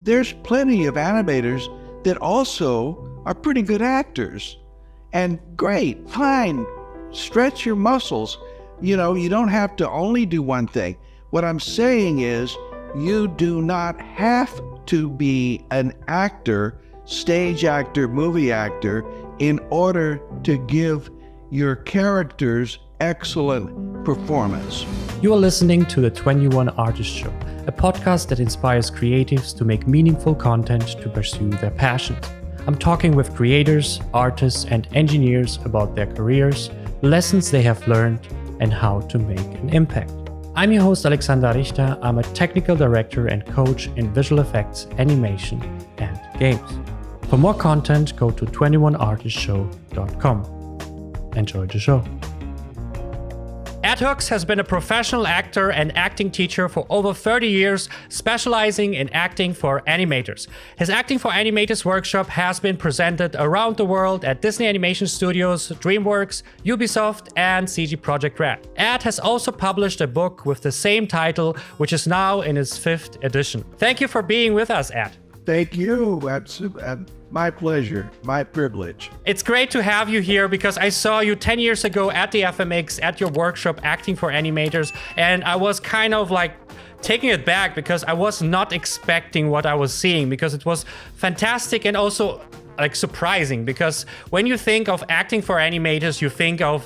There's plenty of animators that also are pretty good actors. And great, fine, stretch your muscles. You don't have to only do one thing. What I'm saying is you do not have to be an actor, stage actor, movie actor, in order to give your characters excellent performance. You are listening to the 21 Artist Show, a podcast that inspires creatives to make meaningful content to pursue their passions. I'm talking with creators, artists, and engineers about their careers, lessons they have learned, and how to make an impact. I'm your host, Alexander Richter. I'm a technical director and coach in visual effects, animation, and games. For more content, go to 21artistshow.com. Enjoy the show. Ed Hooks has been a professional actor and acting teacher for over 30 years, specializing in acting for animators. His Acting for Animators workshop has been presented around the world at Disney Animation Studios, DreamWorks, Ubisoft, and CG Projekt Red. Ed has also published a book with the same title, which is now in its 5th edition. Thank you for being with us, Ed. Thank you. My pleasure, my privilege. It's great to have you here because I saw you 10 years ago at the FMX at your workshop Acting for Animators, and I was kind of like taking it back because I was not expecting what I was seeing, because it was fantastic and also like surprising, because when you think of acting for animators, you think of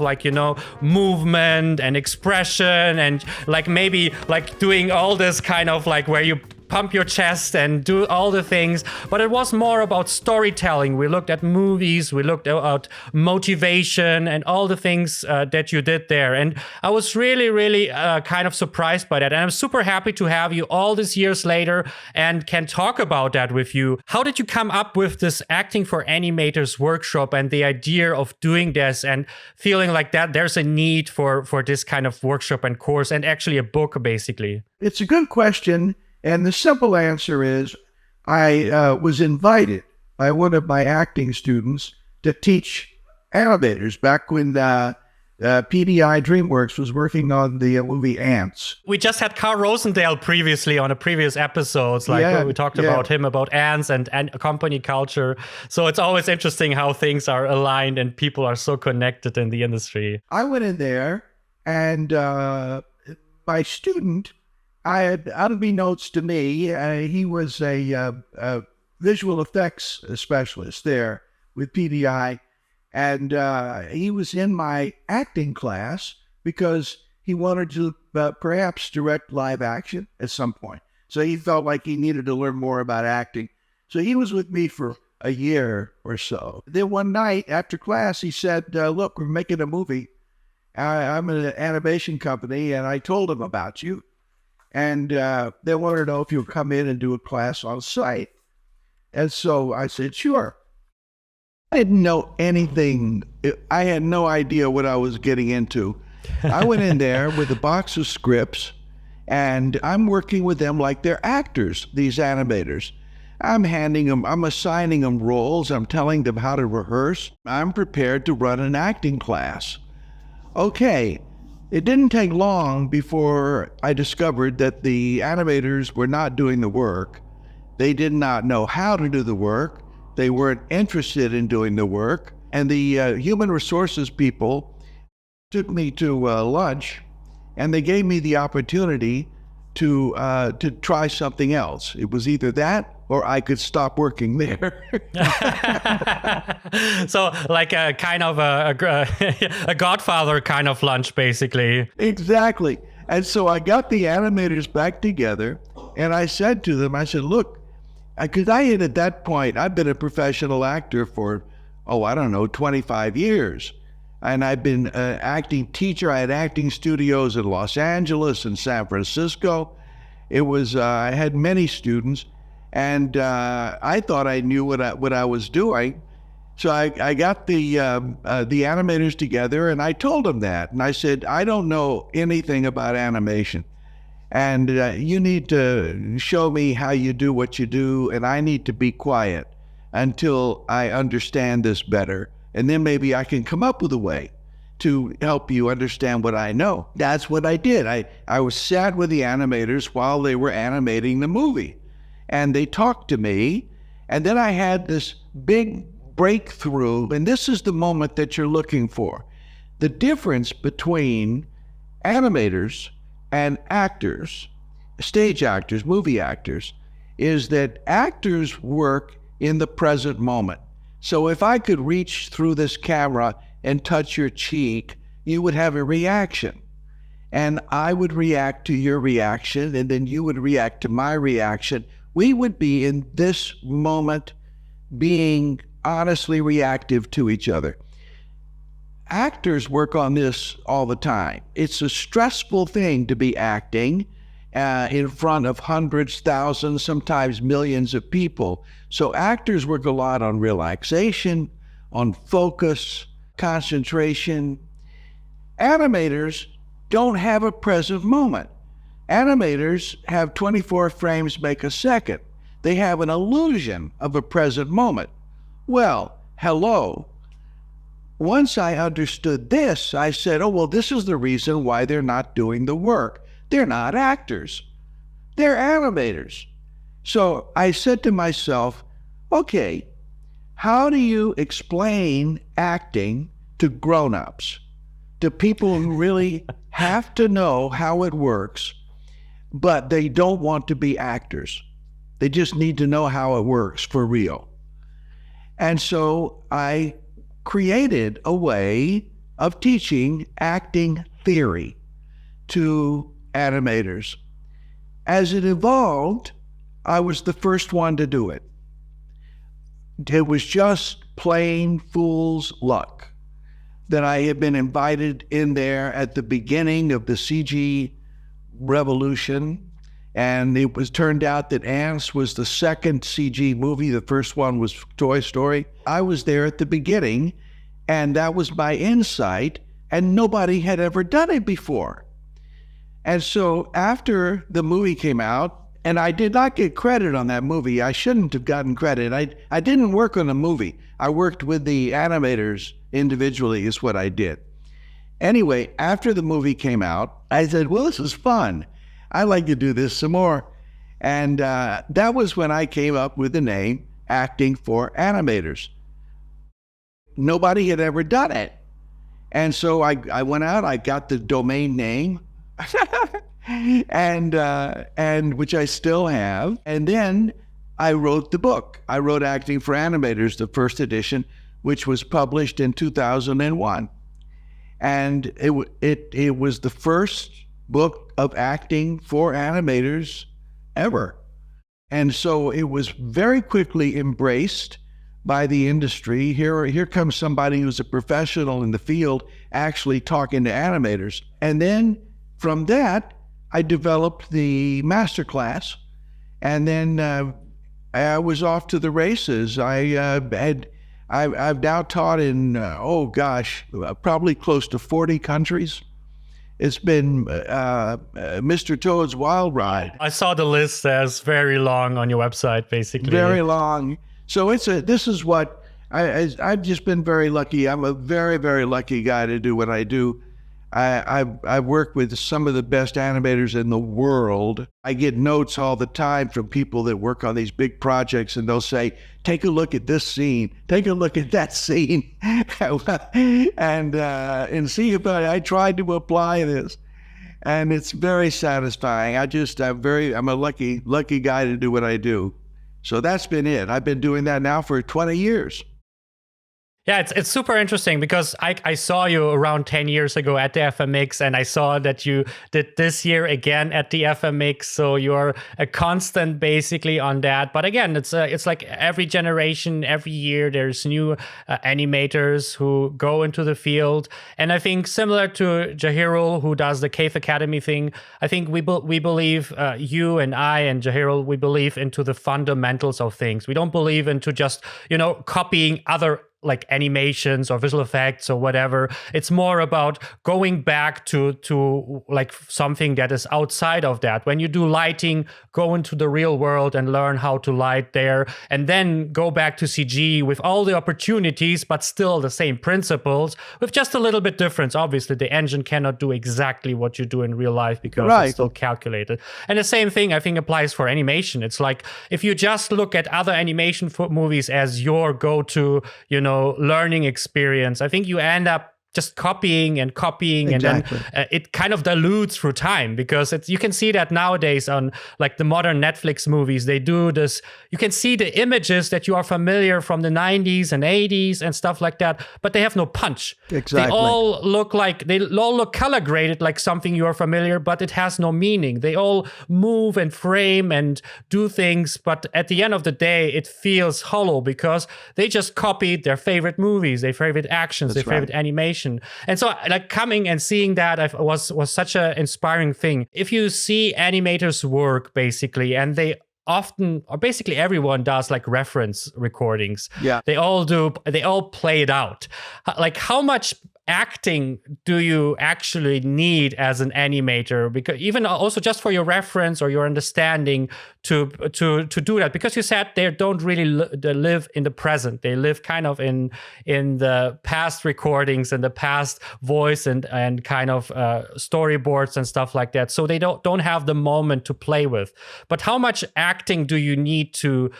movement and expression and maybe doing all this kind of where you pump your chest and do all the things, but it was more about storytelling. We looked at movies, we looked at motivation and all the things that you did there. And I was really kind of surprised by that. And I'm super happy to have you all these years later and can talk about that with you. How did you come up with this Acting for Animators workshop and the idea of doing this and feeling like that there's a need for this kind of workshop and course and actually a book, basically? It's a good question. And the simple answer is I was invited by one of my acting students to teach animators back when PDI DreamWorks was working on the movie ANTZ. We just had Carl Rosendale previously on a previous episodes, we talked about him, about ANTZ and company culture. So it's always interesting how things are aligned and people are so connected in the industry. I went in there and my student, unbeknownst to me, he was a visual effects specialist there with PDI, and he was in my acting class because he wanted to perhaps direct live action at some point. So he felt like he needed to learn more about acting. So he was with me for a year or so. Then one night after class, he said, look, we're making a movie. I'm an animation company, and I told him about you. And they wanted to know if you would come in and do a class on site. And so I said, sure. I didn't know anything. I had no idea what I was getting into. I went in there with a box of scripts, and I'm working with them like they're actors, these animators. I'm assigning them roles. I'm telling them how to rehearse. I'm prepared to run an acting class. Okay. It didn't take long before I discovered that the animators were not doing the work. They did not know how to do the work. They weren't interested in doing the work. And the human resources people took me to lunch, and they gave me the opportunity to try something else. It was either that or I could stop working there. So like a kind of a Godfather kind of lunch, basically. Exactly. And so I got the animators back together, and I said to them, look, because I had at that point, I've been a professional actor for, 25 years. And I've been an acting teacher. I had acting studios in Los Angeles and San Francisco. It was, I had many students. And I thought I knew what I was doing. So I got the animators together, and I told them that. And I said, I don't know anything about animation. And you need to show me how you do what you do, and I need to be quiet until I understand this better. And then maybe I can come up with a way to help you understand what I know. That's what I did. I was sat with the animators while they were animating the movie. and they talked to me. And then I had this big breakthrough, and this is the moment that you're looking for. The difference between animators and actors, stage actors, movie actors, is that actors work in the present moment. So if I could reach through this camera and touch your cheek, you would have a reaction. And I would react to your reaction, and then you would react to my reaction. We would be in this moment being honestly reactive to each other. Actors work on this all the time. It's a stressful thing to be acting in front of hundreds, thousands, sometimes millions of people. So actors work a lot on relaxation, on focus, concentration. Animators don't have a present moment. Animators have 24 frames make a second. They have an illusion of a present moment. Well, hello. Once I understood this, I said, oh, well, this is the reason why they're not doing the work. They're not actors. They're animators. So I said to myself, okay, how do you explain acting to grown-ups, to people who really have to know how it works, but they don't want to be actors? They just need to know how it works for real. And so I created a way of teaching acting theory to animators. As it evolved, I was the first one to do it. It was just plain fool's luck that I had been invited in there at the beginning of the CG revolution. And it was turned out that ANTZ was the second CG movie. The first one was Toy Story. I was there at the beginning, and that was my insight, and nobody had ever done it before. And so after the movie came out, and I did not get credit on that movie. I shouldn't have gotten credit. I didn't work on the movie. I worked with the animators individually is what I did. Anyway, after the movie came out, I said, well, this is fun. I like to do this some more. And that was when I came up with the name Acting for Animators. Nobody had ever done it. And so I went out, I got the domain name, and which I still have. And then I wrote the book. I wrote Acting for Animators, the first edition, which was published in 2001. And it was the first book of acting for animators ever. And so it was very quickly embraced by the industry. Here comes somebody who's a professional in the field actually talking to animators. And then from that, I developed the masterclass. And then I was off to the races. I've now taught in, probably close to 40 countries. It's been Mr. Toad's Wild Ride. I saw the list says very long on your website, basically. Very long. So this is what I've just been very lucky. I'm a very, very lucky guy to do what I do. I've worked with some of the best animators in the world. I get notes all the time from people that work on these big projects, and they'll say, take a look at this scene, take a look at that scene, and see if I tried to apply this. And it's very satisfying. I'm a lucky guy to do what I do. So that's been it. I've been doing that now for 20 years. Yeah, it's super interesting because I saw you around 10 years ago at the FMX, and I saw that you did this year again at the FMX. So you're a constant basically on that. But again, it's like every generation, every year, there's new animators who go into the field. And I think similar to Jahirul, who does the Cave Academy thing, I think we believe, you and I and Jahirul, we believe into the fundamentals of things. We don't believe into just, copying other like animations or visual effects or whatever. It's more about going back to like something that is outside of that. When you do lighting, go into the real world and learn how to light there, and then go back to CG with all the opportunities, but still the same principles, with just a little bit difference. Obviously, the engine cannot do exactly what you do in real life because it's still calculated. And the same thing, I think, applies for animation. It's like if you just look at other animation movies as your go-to, learning experience, I think you end up just copying and Exactly. and then it kind of dilutes through time, because you can see that nowadays on like the modern Netflix movies. They do this, you can see the images that you are familiar from the 90s and 80s and stuff like that, but they have no punch. Exactly. They all look color graded like something you are familiar, but it has no meaning. They all move and frame and do things, but at the end of the day it feels hollow because they just copied their favorite movies, their favorite actions, their favorite animation. And so like coming and seeing that was such an inspiring thing. If you see animators work basically, and they often, or basically everyone does like reference recordings. Yeah. They all play it out. Like how much acting do you actually need as an animator? Because even also just for your reference or your understanding to do that, because you said they don't really live in the present. They live kind of in the past recordings and the past voice and kind of storyboards and stuff like that. So they don't have the moment to play with. But how much acting do you need to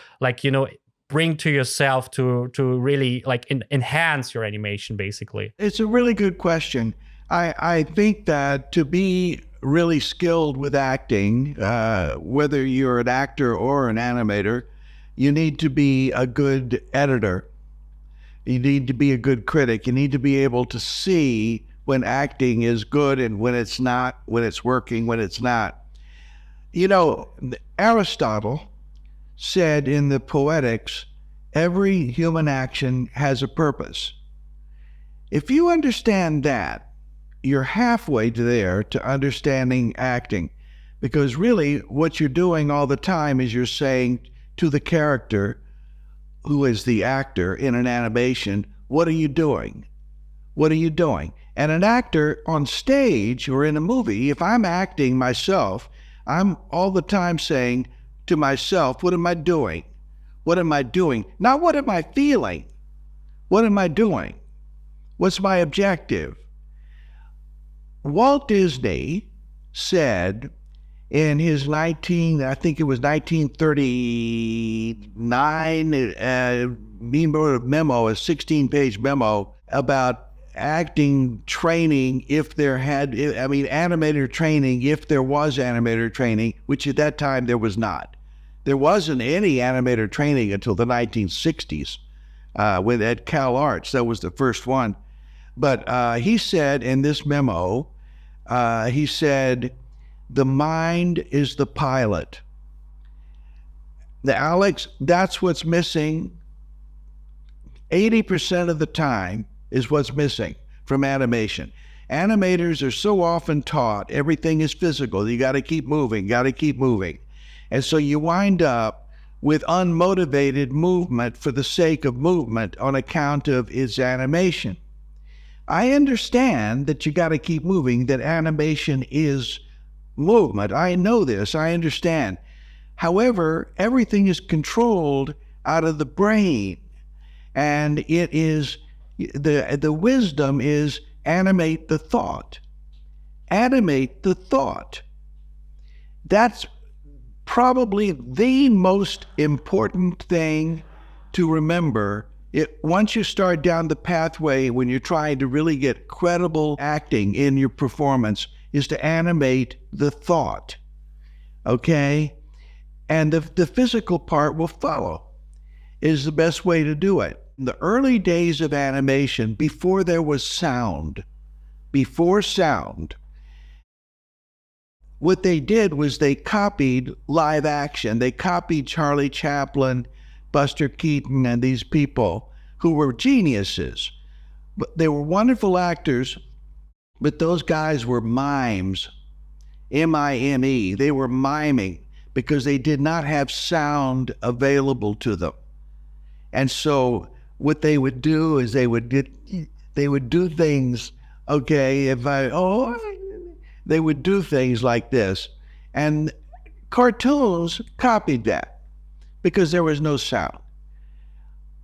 bring to yourself to really like enhance your animation, basically? It's a really good question. I think that to be really skilled with acting, whether you're an actor or an animator, you need to be a good editor. You need to be a good critic. You need to be able to see when acting is good and when it's not, when it's working, when it's not. Aristotle said in the Poetics, every human action has a purpose. If you understand that, you're halfway to understanding acting, because really what you're doing all the time is you're saying to the character, who is the actor in an animation, what are you doing? What are you doing? And an actor on stage or in a movie, if I'm acting myself, I'm all the time saying to myself, what am I doing? What am I doing? Not what am I feeling? What am I doing? What's my objective? Walt Disney said in his 1939 memo, a 16-page memo about acting training, animator training, if there was animator training, which at that time there was not. There wasn't any animator training until the 1960s at Cal Arts. That was the first one. But he said in this memo, he said, the mind is the pilot. Alex, that's what's missing. 80% of the time is what's missing from animation. Animators are so often taught everything is physical. You got to keep moving, And so you wind up with unmotivated movement for the sake of movement on account of its animation. I understand that you got to keep moving, that animation is movement. I know this, I understand. However, everything is controlled out of the brain. And it is, the wisdom is animate the thought. Animate the thought. That's probably the most important thing to remember. Once you start down the pathway, when you're trying to really get credible acting in your performance, is to animate the thought, okay? And the physical part will follow, is the best way to do it. In the early days of animation, before there was sound, what they did was they copied live action. They copied Charlie Chaplin, Buster Keaton, and these people who were geniuses. But they were wonderful actors, but those guys were mimes, M-I-M-E. They were miming because they did not have sound available to them. And so what they would do is they would do things. Okay, they would do things like this, and cartoons copied that because there was no sound.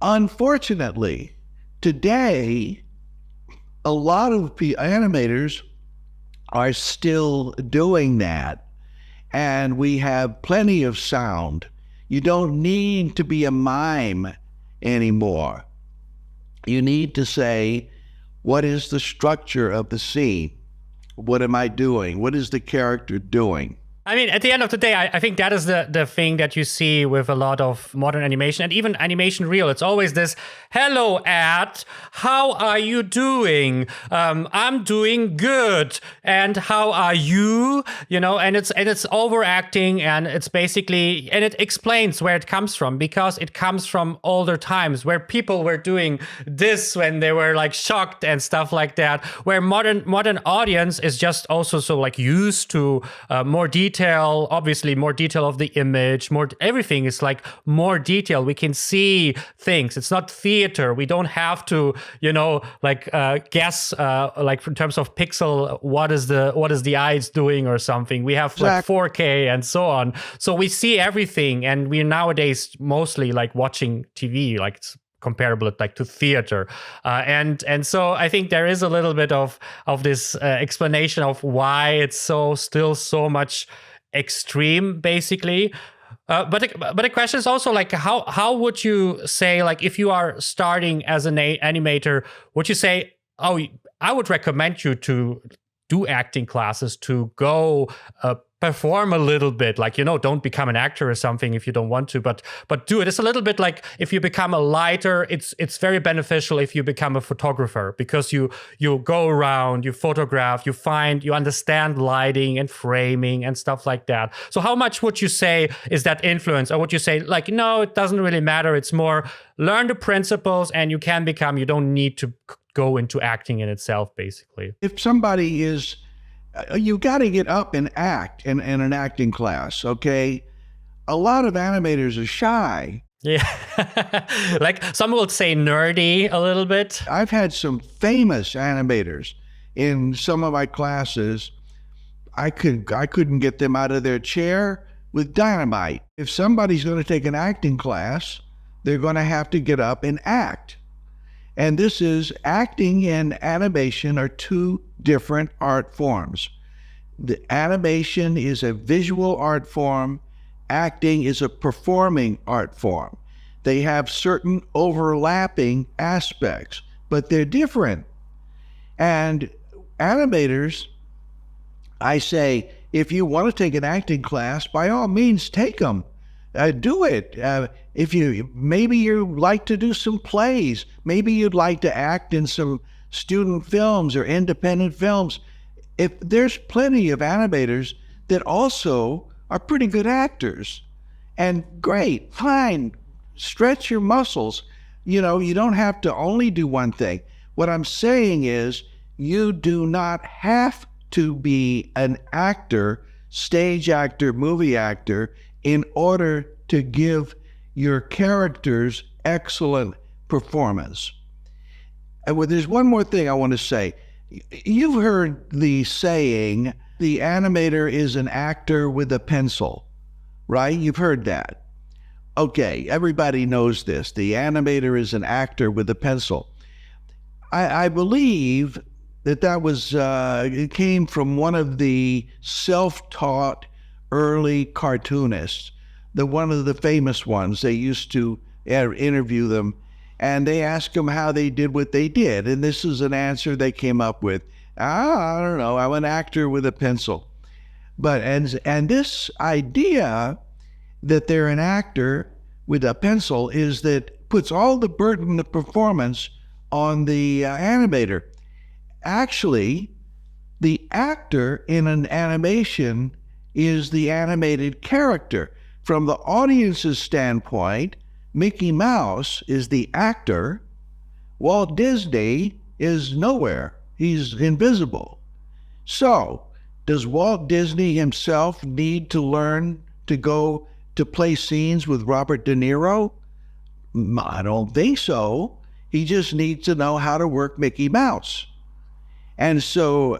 Unfortunately, today, a lot of animators are still doing that, and we have plenty of sound. You don't need to be a mime anymore. You need to say, what is the structure of the scene? What am I doing? What is the character doing? I mean, at the end of the day, I think that is the thing that you see with a lot of modern animation and even animation reel. It's always this, hello, ad, how are you doing? I'm doing good. And how are you? You know, and it's overacting, and it's basically, and it explains where it comes from, because it comes from older times where people were doing this when they were like shocked and stuff like that, where modern audience is just also so like used to more detail, obviously more detail of the image, more everything is like more detail. We can see things. It's not theater. We don't have to, you know, like guess like in terms of pixel what is the eyes doing or something. We have like 4K and so on. So we see everything, and we're nowadays mostly like watching TV, like it's comparable like to theater, and so I think there is a little bit of this explanation of why it's still so much extreme, basically. But the question is also like, how would you say, like, if you are starting as an animator, would you say, oh, I would recommend you to do acting classes, to go perform a little bit, like, you know, don't become an actor or something if you don't want to, but do it. It's a little bit like if you become a lighter, it's very beneficial if you become a photographer, because you go around, you photograph, you understand lighting and framing and stuff like that. So how much would you say is that influence, or would you say like, no, it doesn't really matter, it's more learn the principles and you don't need to go into acting in itself, basically? If somebody is, you got to get up and act in an acting class, okay? A lot of animators are shy. Yeah. Like some would say nerdy a little bit. I've had some famous animators in some of my classes. I couldn't get them out of their chair with dynamite. If somebody's going to take an acting class, they're going to have to get up and act. And this is, acting and animation are two different art forms. The animation is a visual art form. Acting is a performing art form. They have certain overlapping aspects, but they're different. And animators, I say, if you want to take an acting class, by all means, take them. Do it. Maybe you like to do some plays. Maybe you'd like to act in some student films or independent films. If there's plenty of animators that also are pretty good actors, and great, fine, stretch your muscles. You know, you don't have to only do one thing. What I'm saying is, you do not have to be an actor, stage actor, movie actor, in order to give your characters excellent performance. And there's one more thing I want to say. You've heard the saying, the animator is an actor with a pencil, right? You've heard that. Okay, everybody knows this. The animator is an actor with a pencil. I believe that was, it came from one of the self-taught early cartoonists, one of the famous ones. They used to interview them, and they asked them how they did what they did. And this is an answer they came up with. I don't know, I'm an actor with a pencil. But, and this idea that they're an actor with a pencil is that puts all the burden of performance on the animator. Actually, the actor in an animation is the animated character. From the audience's standpoint, Mickey Mouse is the actor. Walt Disney is nowhere. He's invisible. So, does Walt Disney himself need to learn to go to play scenes with Robert De Niro? I don't think so. He just needs to know how to work Mickey Mouse. And so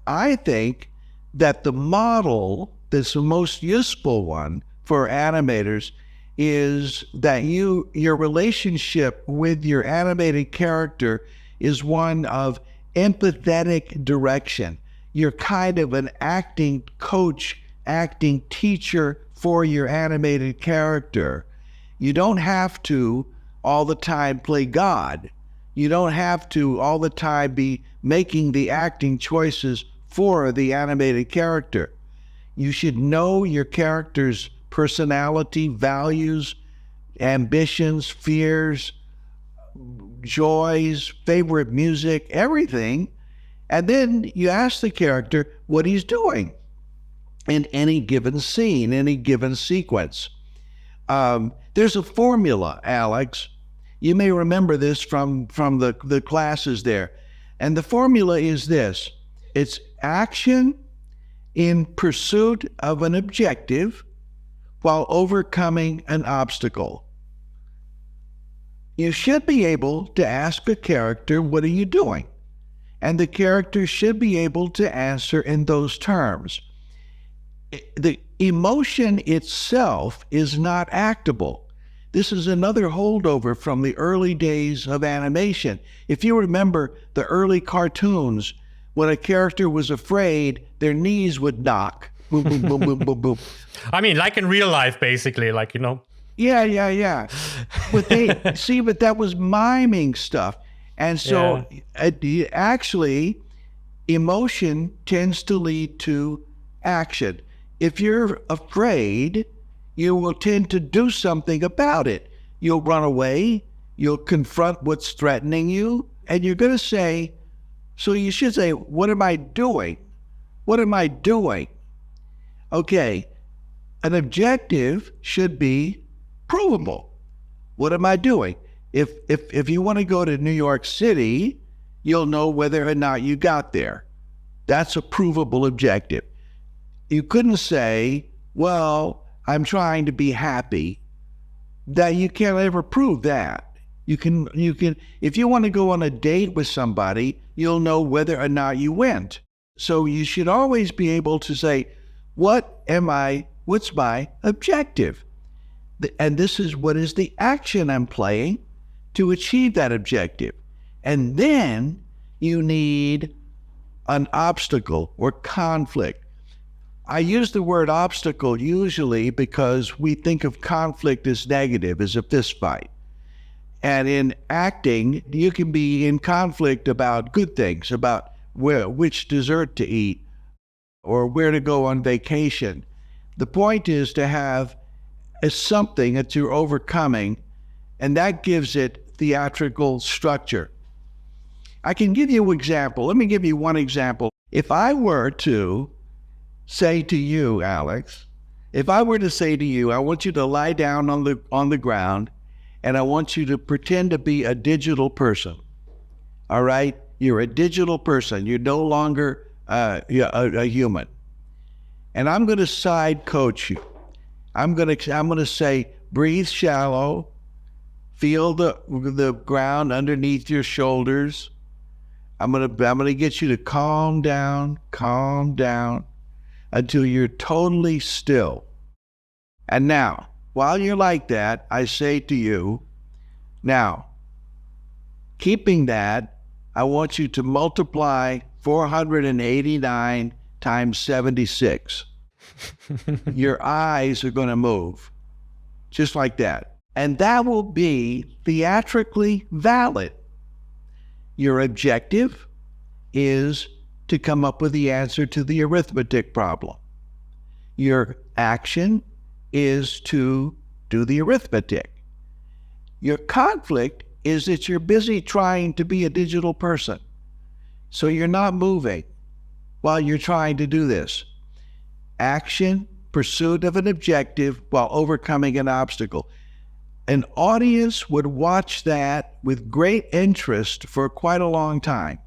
I think that the model that's the most useful one for animators is that your relationship with your animated character is one of empathetic direction. You're kind of an acting coach, acting teacher for your animated character. You don't have to all the time play God. You don't have to all the time be making the acting choices for the animated character. You should know your character's personality, values, ambitions, fears, joys, favorite music, everything. And then you ask the character what he's doing in any given scene, any given sequence. There's a formula, Alex. You may remember this from the classes there. And the formula is this. It's action in pursuit of an objective while overcoming an obstacle. You should be able to ask a character, what are you doing? And the character should be able to answer in those terms. The emotion itself is not actable. This is another holdover from the early days of animation. If you remember the early cartoons, when a character was afraid, their knees would knock. Boom, boom, boom, boom, boom, boom. I mean, like in real life, basically, like, you know. Yeah. But but that was miming stuff. And so actually, emotion tends to lead to action. If you're afraid, you will tend to do something about it. You'll run away, you'll confront what's threatening you, and you're going to say, so you should say, what am I doing? What am I doing? Okay, an objective should be provable. What am I doing? If you want to go to New York City, you'll know whether or not you got there. That's a provable objective. You couldn't say, well, I'm trying to be happy. That you can't ever prove that. You can, if you want to go on a date with somebody, you'll know whether or not you went. So you should always be able to say, what's my objective? And this is what is the action I'm playing to achieve that objective. And then you need an obstacle or conflict. I use the word obstacle usually because we think of conflict as negative, as a fist fight. And in acting, you can be in conflict about good things, about which dessert to eat or where to go on vacation. The point is to have something that you're overcoming, and that gives it theatrical structure. I can give you an example. Let me give you one example. If I were to say to you, Alex, if I were to say to you, I want you to lie down on the ground, and I want you to pretend to be a digital person. All right? You're a digital person. You're no longer a human. And I'm going to side coach you. I'm going to say, breathe shallow, feel the ground underneath your shoulders. I'm going to get you to calm down until you're totally still. And now, while you're like that, I say to you, now, keeping that, I want you to multiply 489 times 76. Your eyes are going to move, just like that. And that will be theatrically valid. Your objective is to come up with the answer to the arithmetic problem. Your action is to do the arithmetic. Your conflict is that you're busy trying to be a digital person. So you're not moving while you're trying to do this. Action, pursuit of an objective while overcoming an obstacle. An audience would watch that with great interest for quite a long time.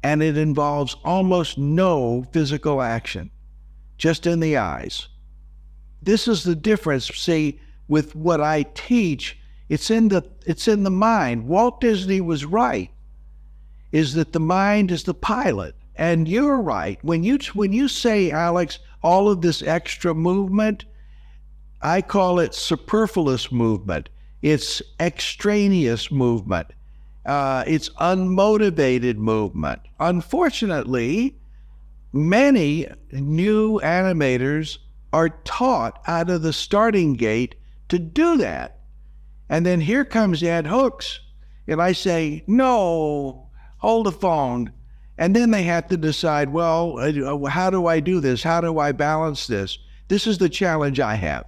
And it involves almost no physical action, just in the eyes. This is the difference, see, with what I teach It's in the mind. Walt Disney was right, is that the mind is the pilot. And you're right. When you say, Alex, all of this extra movement, I call it superfluous movement. It's extraneous movement. It's unmotivated movement. Unfortunately, many new animators are taught out of the starting gate to do that. And then here comes Ed Hooks, and I say, no, hold the phone. And then they have to decide, well, how do I do this? How do I balance this? This is the challenge I have.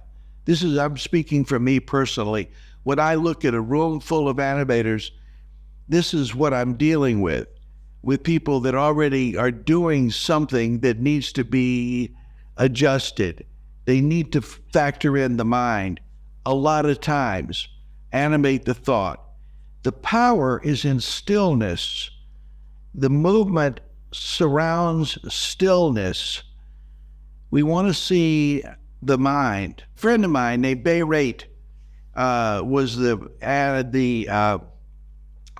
I'm speaking for me personally. When I look at a room full of animators, this is what I'm dealing with people that already are doing something that needs to be adjusted. They need to factor in the mind. A lot of times, animate the thought. The power is in stillness. The movement surrounds stillness. We want to see the mind. A friend of mine named Bay Rate was the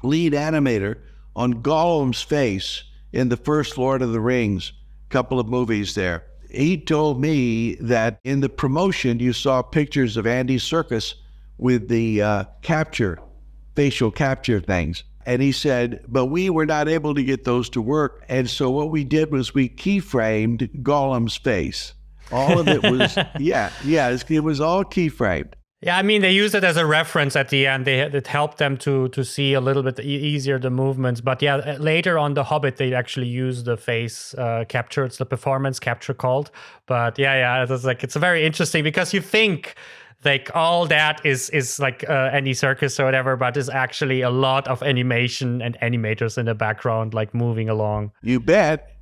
lead animator on Gollum's face in the first Lord of the Rings, couple of movies there. He told me that in the promotion you saw pictures of Andy Serkis with the facial capture things. And he said, but we were not able to get those to work. And so what we did was we keyframed Gollum's face. All of it was, it was all keyframed. Yeah, I mean, they used it as a reference at the end. It helped them to see a little bit easier the movements. But yeah, later on The Hobbit, they actually used the face capture. It's the performance capture called. But it's very interesting because you think like all that is like Andy Serkis or whatever, but is actually a lot of animation and animators in the background, like moving along. You bet.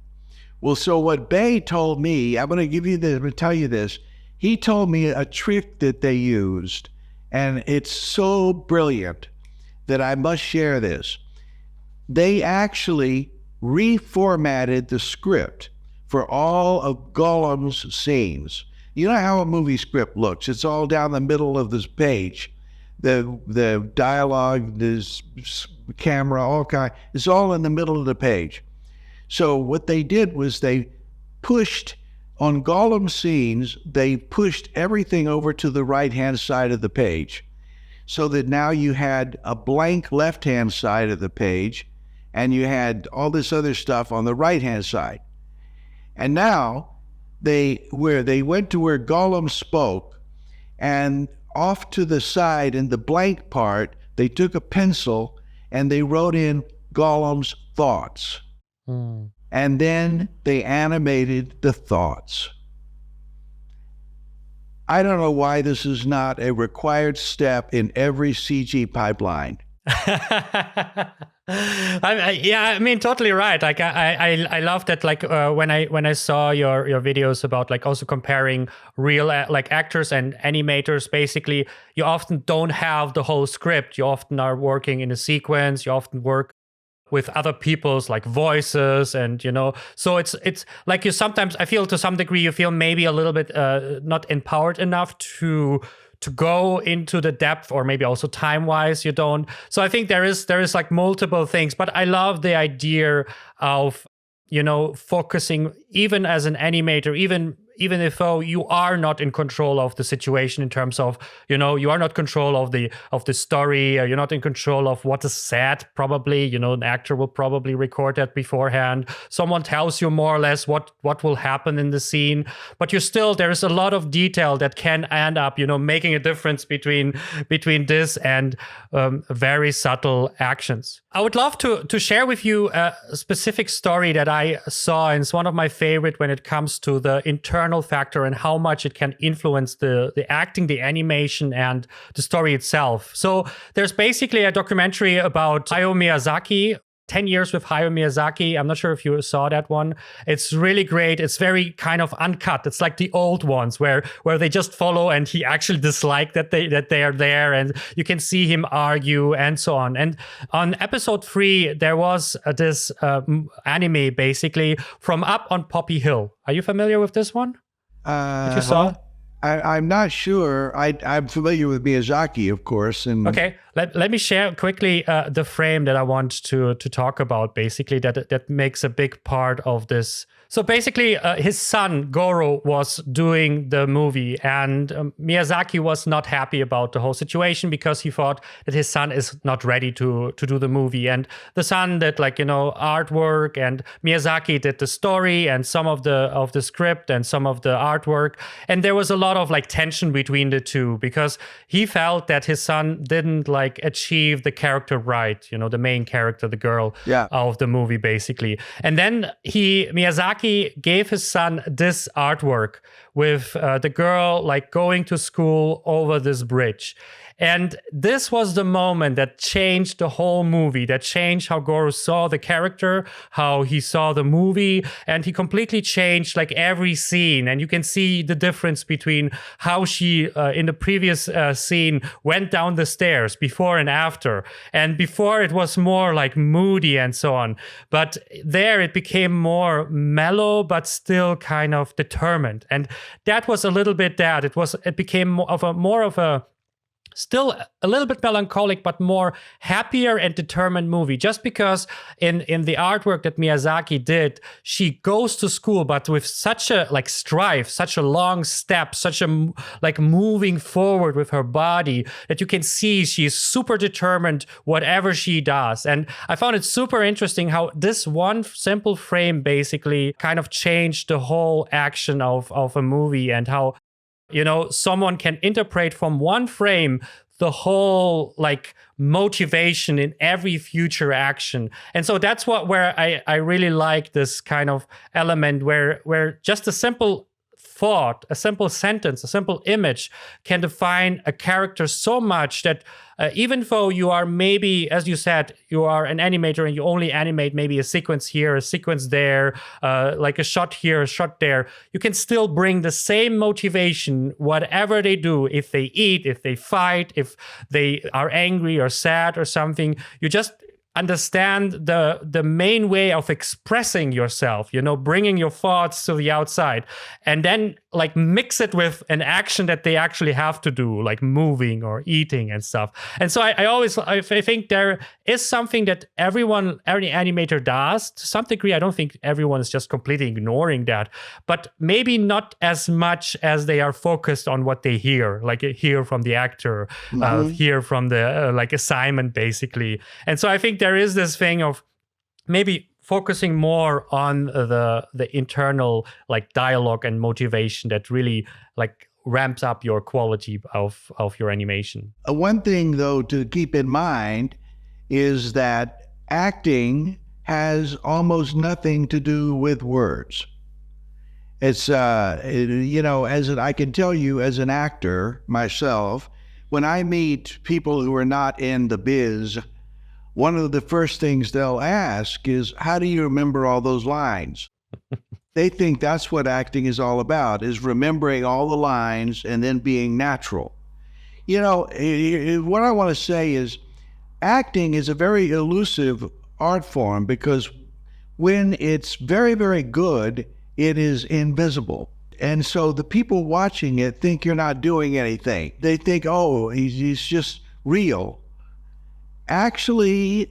Well, so what Bay told me, I'm going to tell you this. He told me a trick that they used, and it's so brilliant that I must share this. They actually reformatted the script for all of Gollum's scenes. You know how a movie script looks. It's all down the middle of this page. The dialogue, this camera, it's all in the middle of the page. So what they did was they pushed, on Gollum scenes, they pushed everything over to the right-hand side of the page so that now you had a blank left-hand side of the page and you had all this other stuff on the right-hand side. And now they went to where Gollum spoke, and off to the side in the blank part, they took a pencil and they wrote in Gollum's thoughts. And then they animated the thoughts. I don't know why this is not a required step in every CG pipeline. I mean, totally right. Like I love that. Like when I saw your videos about like also comparing real like actors and animators. Basically, you often don't have the whole script. You often are working in a sequence. You often work with other people's like voices, and so it's like you sometimes, I feel to some degree you feel maybe a little bit not empowered enough to go into the depth, or maybe also time-wise you don't. So I think there is like multiple things, but I love the idea of focusing, even as an animator, even if you are not in control of the situation in terms of, you are not in control of the story, you're not in control of what is said, probably, an actor will probably record that beforehand. Someone tells you more or less what will happen in the scene, but there is a lot of detail that can end up, making a difference between this and very subtle actions. I would love to share with you a specific story that I saw, and it's one of my favorite when it comes to the internal factor and how much it can influence the acting, the animation, and the story itself. So there's basically a documentary about Hayao Miyazaki, 10 years with Hayao Miyazaki. I'm not sure if you saw that one. It's really great. It's very kind of uncut. It's like the old ones where they just follow, and he actually disliked that they are there, and you can see him argue and so on. And on episode 3, there was this anime basically from Up on Poppy Hill. Are you familiar with this one? That you saw? I'm not sure. I'm familiar with Miyazaki, of course, and Okay, let me share quickly the frame that I want to talk about. Basically, that makes a big part of this. So basically, his son Goro was doing the movie, and Miyazaki was not happy about the whole situation because he thought that his son is not ready to do the movie. And the son did artwork, and Miyazaki did the story and some of the script and some of the artwork. And there was a lot of tension between the two because he felt that his son didn't achieve the character right, the main character, the girl of the movie, basically. And then Miyazaki gave his son this artwork with the girl going to school over this bridge. And this was the moment that changed the whole movie, that changed how Goro saw the character, how he saw the movie, and he completely changed every scene. And you can see the difference between how she, in the previous scene, went down the stairs before and after. And before it was more moody and so on. But there it became more mellow, but still kind of determined. And that was a little bit that. It became more of a still a little bit melancholic, but more happier and determined movie. Just because in the artwork that Miyazaki did, she goes to school, but with such a strive, such a long step, such a moving forward with her body that you can see she's super determined whatever she does. And I found it super interesting how this one simple frame basically kind of changed the whole action of a movie, and how someone can interpret from one frame the whole motivation in every future action. And so that's where I really like this kind of element where just a simple thought, a simple sentence, a simple image can define a character so much that even though you are maybe, as you said, you are an animator and you only animate maybe a sequence here, a sequence there, a shot here, a shot there, you can still bring the same motivation, whatever they do. If they eat, if they fight, if they are angry or sad or something, you just understand the main way of expressing yourself, bringing your thoughts to the outside, and then mix it with an action that they actually have to do, like moving or eating and stuff. And so I think there is something that every animator does to some degree. I don't think everyone is just completely ignoring that, but maybe not as much as they are focused on what they hear, hear from the actor, hear from the assignment, basically. And so I think there is this thing of maybe focusing more on the internal dialogue and motivation that really ramps up your quality of your animation. One thing though to keep in mind is that acting has almost nothing to do with words. It's I can tell you as an actor myself, when I meet people who are not in the biz, one of the first things they'll ask is, how do you remember all those lines? They think that's what acting is all about, is remembering all the lines and then being natural. What I want to say is acting is a very elusive art form because when it's very, very good, it is invisible. And so the people watching it think you're not doing anything. They think, oh, he's just real. Actually,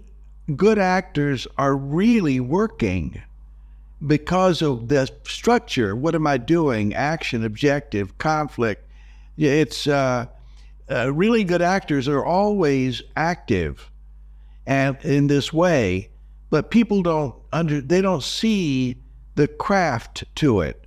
good actors are really working because of the structure. What am I doing? Action, objective, conflict. It's really good actors are always active and in this way, but people they don't see the craft to it.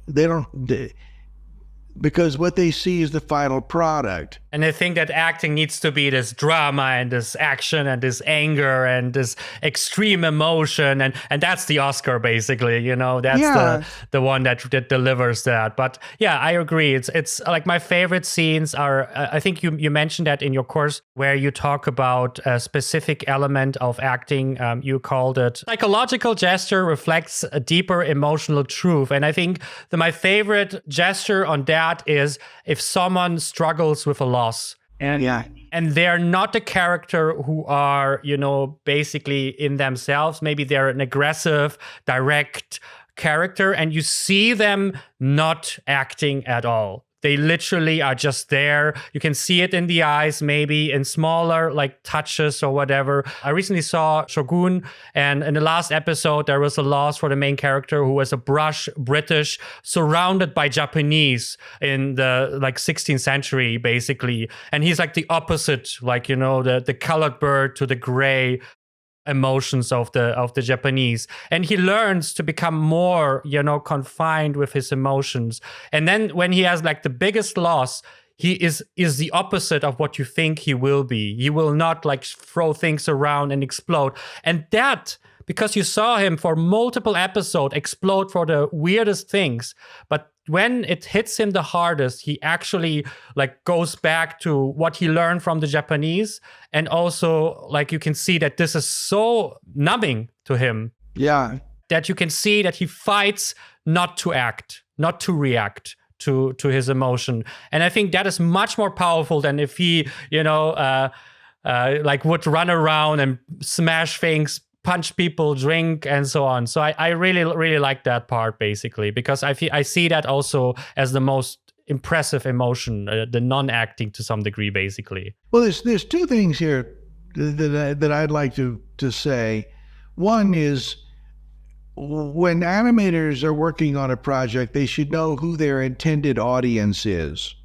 Because what they see is the final product. And I think that acting needs to be this drama and this action and this anger and this extreme emotion. And that's the Oscar, basically, that's the one that delivers that. But yeah, I agree. It's my favorite scenes are, I think you mentioned that in your course where you talk about a specific element of acting. You called it psychological gesture reflects a deeper emotional truth. And I think my favorite gesture on that is if someone struggles with a loss and they're not a character who are, basically in themselves. Maybe they're an aggressive, direct character and you see them not acting at all. They literally are just there. You can see it in the eyes, maybe in smaller like touches or whatever. I recently saw Shogun, and in the last episode, there was a loss for the main character who was a brush British surrounded by Japanese in the like 16th century, basically. And he's like the opposite, like, the colored bird to the gray emotions of the Japanese, and he learns to become more confined with his emotions. And then when he has like the biggest loss, he is the opposite of what you think he will be. He will not like throw things around and explode. And that, because you saw him for multiple episodes explode for the weirdest things, but when it hits him the hardest, he actually like goes back to what he learned from the Japanese. And also like you can see that this is so numbing to him. Yeah. That you can see that he fights not to act, not to react to his emotion. And I think that is much more powerful than if he, like would run around and smash things, punch people, drink, and so on. So I really, really like that part, basically, because I see that also as the most impressive emotion, the non-acting to some degree, basically. Well, there's two things here that I'd like to say. One is, when animators are working on a project, they should know who their intended audience is.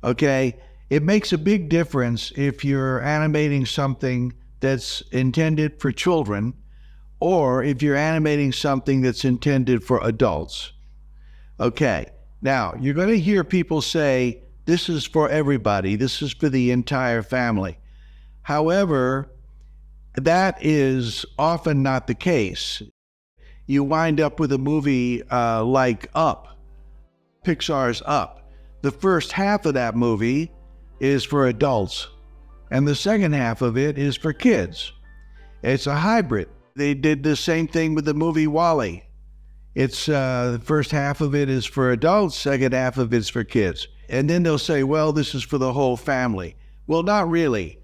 Okay? It makes a big difference if you're animating something that's intended for children, or if you're animating something that's intended for adults. Okay, now you're going to hear people say, this is for everybody, this is for the entire family. However, that is often not the case. You wind up with a movie like Up, Pixar's Up. The first half of that movie is for adults, and the second half of it is for kids. It's a hybrid. They did the same thing with the movie WALL-E. It's the first half of it is for adults, second half of it's for kids. And then they'll say, well, this is for the whole family. Well, not really.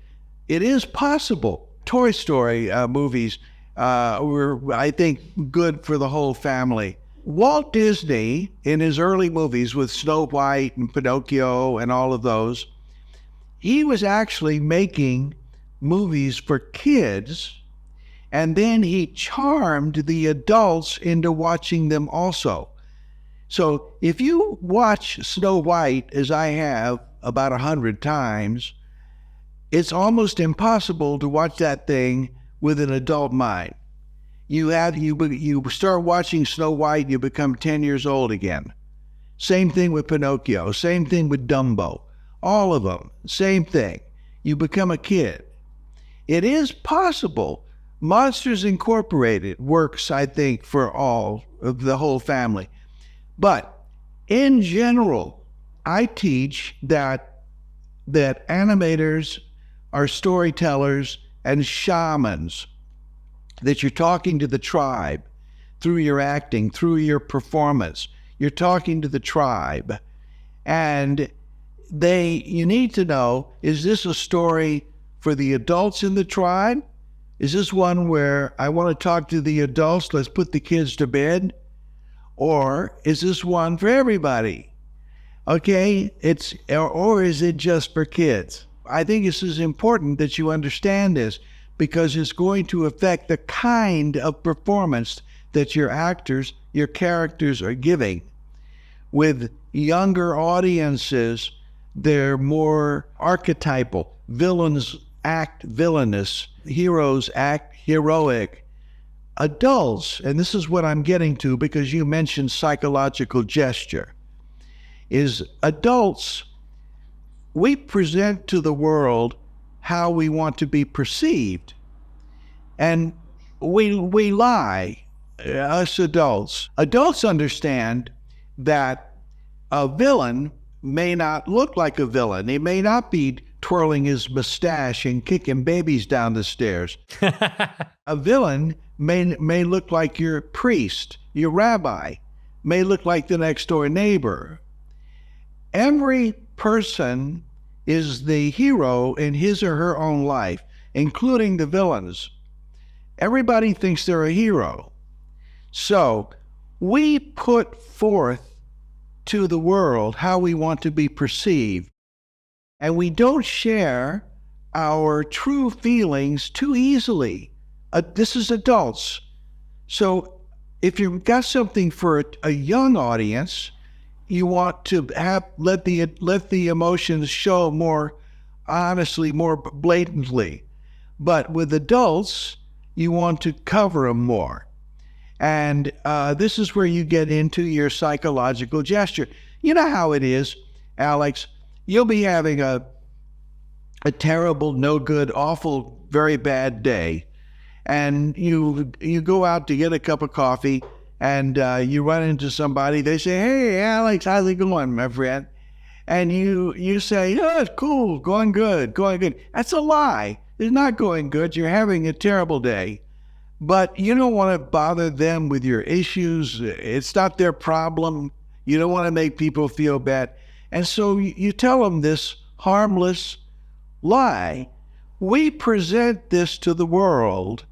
It is possible. Toy Story movies were, I think, good for the whole family. Walt Disney, in his early movies with Snow White and Pinocchio and all of those, he was actually making movies for kids, and then he charmed the adults into watching them also. So if you watch Snow White, as I have about 100 times, it's almost impossible to watch that thing with an adult mind. You start watching Snow White, you become 10 years old again. Same thing with Pinocchio, same thing with Dumbo. All of them, same thing. You become a kid. It is possible. Monsters Incorporated works, I think, for all of the whole family. But in general, I teach that animators are storytellers and shamans, that you're talking to the tribe through your acting, through your performance. You're talking to the tribe. And you need to know, is this a story for the adults in the tribe? Is this one where I want to talk to the adults, let's put the kids to bed? Or is this one for everybody? Okay, or is it just for kids? I think this is important that you understand this, because it's going to affect the kind of performance that your actors, your characters are giving. With younger audiences, they're more archetypal. Villains act villainous, heroes act heroic. Adults, and this is what I'm getting to because you mentioned psychological gesture, is adults, we present to the world how we want to be perceived. And we lie, us adults. Adults understand that a villain may not look like a villain. He may not be twirling his mustache and kicking babies down the stairs. A villain may look like your priest, your rabbi, may look like the next door neighbor. Every person is the hero in his or her own life, including the villains. Everybody thinks they're a hero. So we put forth to the world, how we want to be perceived. And we don't share our true feelings too easily. This is adults. So if you've got something for a young audience, you want to let the emotions show more honestly, more blatantly. But with adults, you want to cover them more. And this is where you get into your psychological gesture. You know how it is, Alex. You'll be having a terrible, no good, awful, very bad day. And you go out to get a cup of coffee, and you run into somebody. They say, "Hey, Alex, how's it going, my friend?" And you say, "Oh, it's cool, going good, going good." That's a lie. It's not going good. You're having a terrible day. But you don't want to bother them with your issues. It's not their problem. You don't want to make people feel bad. And so you tell them this harmless lie. We present this to the world,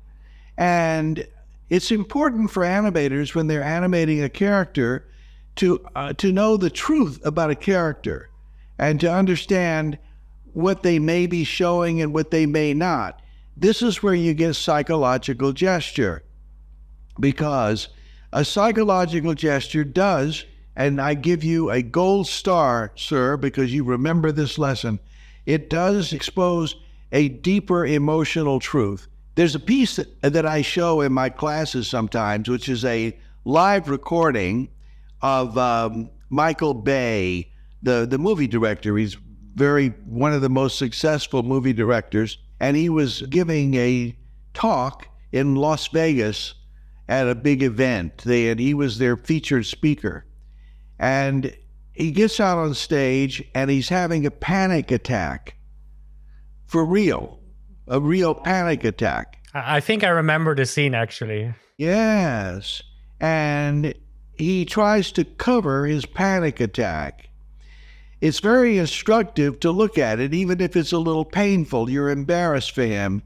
and it's important for animators when they're animating a character to know the truth about a character and to understand what they may be showing and what they may not. This is where you get psychological gesture, because a psychological gesture does, and I give you a gold star, sir, because you remember this lesson, it does expose a deeper emotional truth. There's a piece that I show in my classes sometimes, which is a live recording of Michael Bay, the movie director. He's one of the most successful movie directors. And he was giving a talk in Las Vegas at a big event. He was their featured speaker. And he gets out on stage and he's having a panic attack. For real. A real panic attack. I think I remember the scene, actually. Yes. And he tries to cover his panic attack. It's very instructive to look at it, even if it's a little painful. You're embarrassed for him.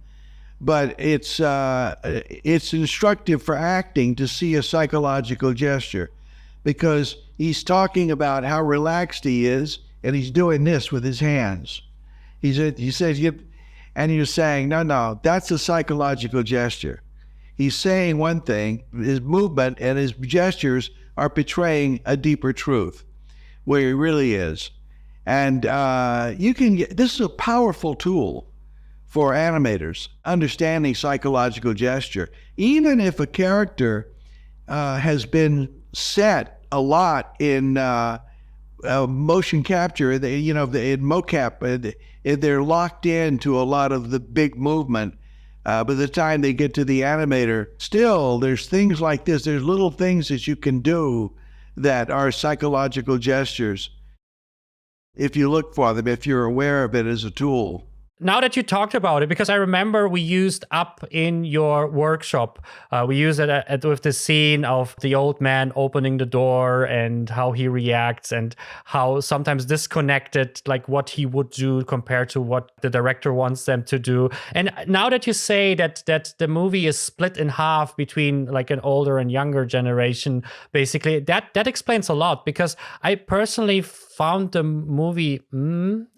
But it's instructive for acting to see a psychological gesture, because he's talking about how relaxed he is, and he's doing this with his hands. He says, and you're saying, no, that's a psychological gesture. He's saying one thing, his movement and his gestures are betraying a deeper truth, where he really is. And this is a powerful tool for animators, understanding psychological gesture. Even if a character has been set a lot in motion capture, in mocap, they're locked into a lot of the big movement. By the time they get to the animator, still there's things like this. There's little things that you can do that are psychological gestures, if you look for them, if you're aware of it as a tool. Now that you talked about it, because I remember we used up in your workshop, we used it with the scene of the old man opening the door and how he reacts and how sometimes disconnected, like what he would do compared to what the director wants them to do. And now that you say that the movie is split in half between like an older and younger generation, basically that explains a lot, because I personally found the movie,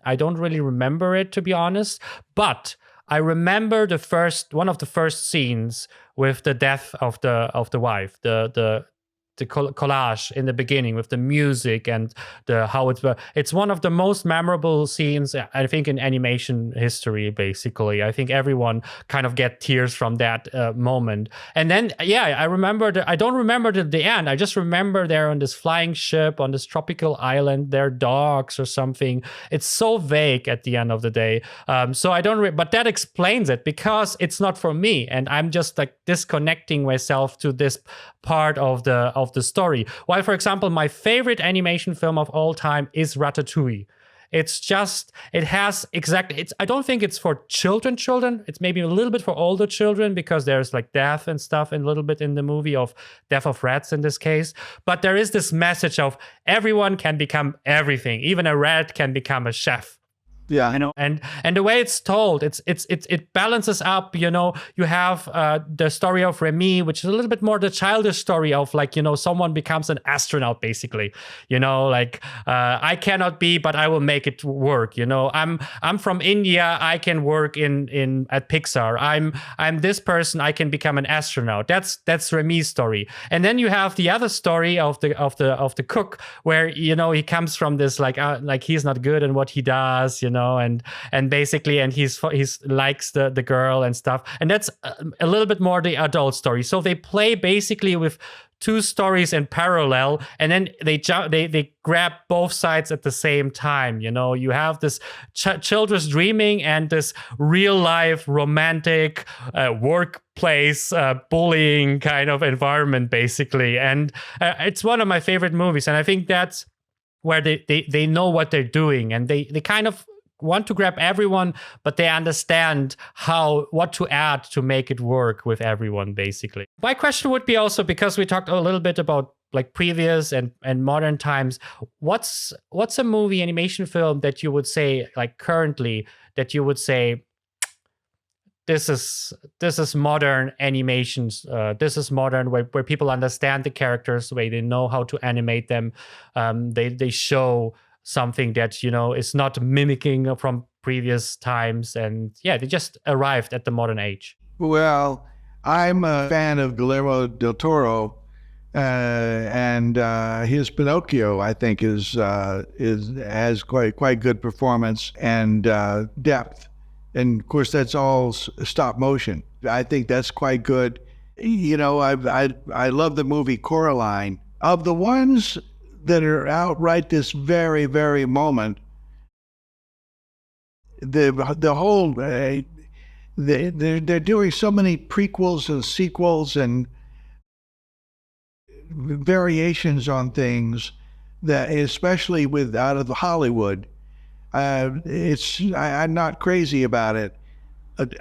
I don't really remember it, to be honest, but I remember one of the first scenes with the death of the wife, the collage in the beginning with the music and how it's one of the most memorable scenes, I think, in animation history. Basically, I think everyone kind of get tears from that moment. And then I remember I don't remember the end. I just remember they're on this flying ship on this tropical island, they're dogs or something. It's so vague at the end of the day. So I don't but that explains it, because it's not for me, and I'm just like disconnecting myself to this part of the story. While, for example, my favorite animation film of all time is Ratatouille. I don't think it's for children. It's maybe a little bit for older children, because there's like death and stuff, and a little bit in the movie of death of rats in this case. But there is this message of everyone can become everything. Even a rat can become a chef. Yeah. You know, And the way it's told, it balances up. You have the story of Remy, which is a little bit more the childish story of like, someone becomes an astronaut basically. Like I cannot be, but I will make it work. I'm from India. I can work in at Pixar. I'm this person. I can become an astronaut. That's Remy's story. And then you have the other story of the cook, where he comes from this like he's not good in what he does. And basically, and he's likes the girl and stuff, and that's a little bit more the adult story. So they play basically with two stories in parallel, and then they grab both sides at the same time. You have this children's dreaming and this real life romantic workplace bullying kind of environment basically, and it's one of my favorite movies. And I think that's where they know what they're doing, and they kind of want to grab everyone, but they understand what to add to make it work with everyone, basically. My question would be also, because we talked a little bit about like previous and modern times, what's a movie animation film that you would say, like currently, that you would say this is modern animations, this is modern, where people understand the characters, where they know how to animate them, they show something that is not mimicking from previous times, and they just arrived at the modern age. Well, I'm a fan of Guillermo del Toro, and his Pinocchio, I think, has quite good performance and depth, and of course that's all stop motion. I think that's quite good. I love the movie Coraline. Of the ones that are out right this very, very moment, the whole they're doing so many prequels and sequels and variations on things, that especially out of Hollywood, I'm not crazy about it.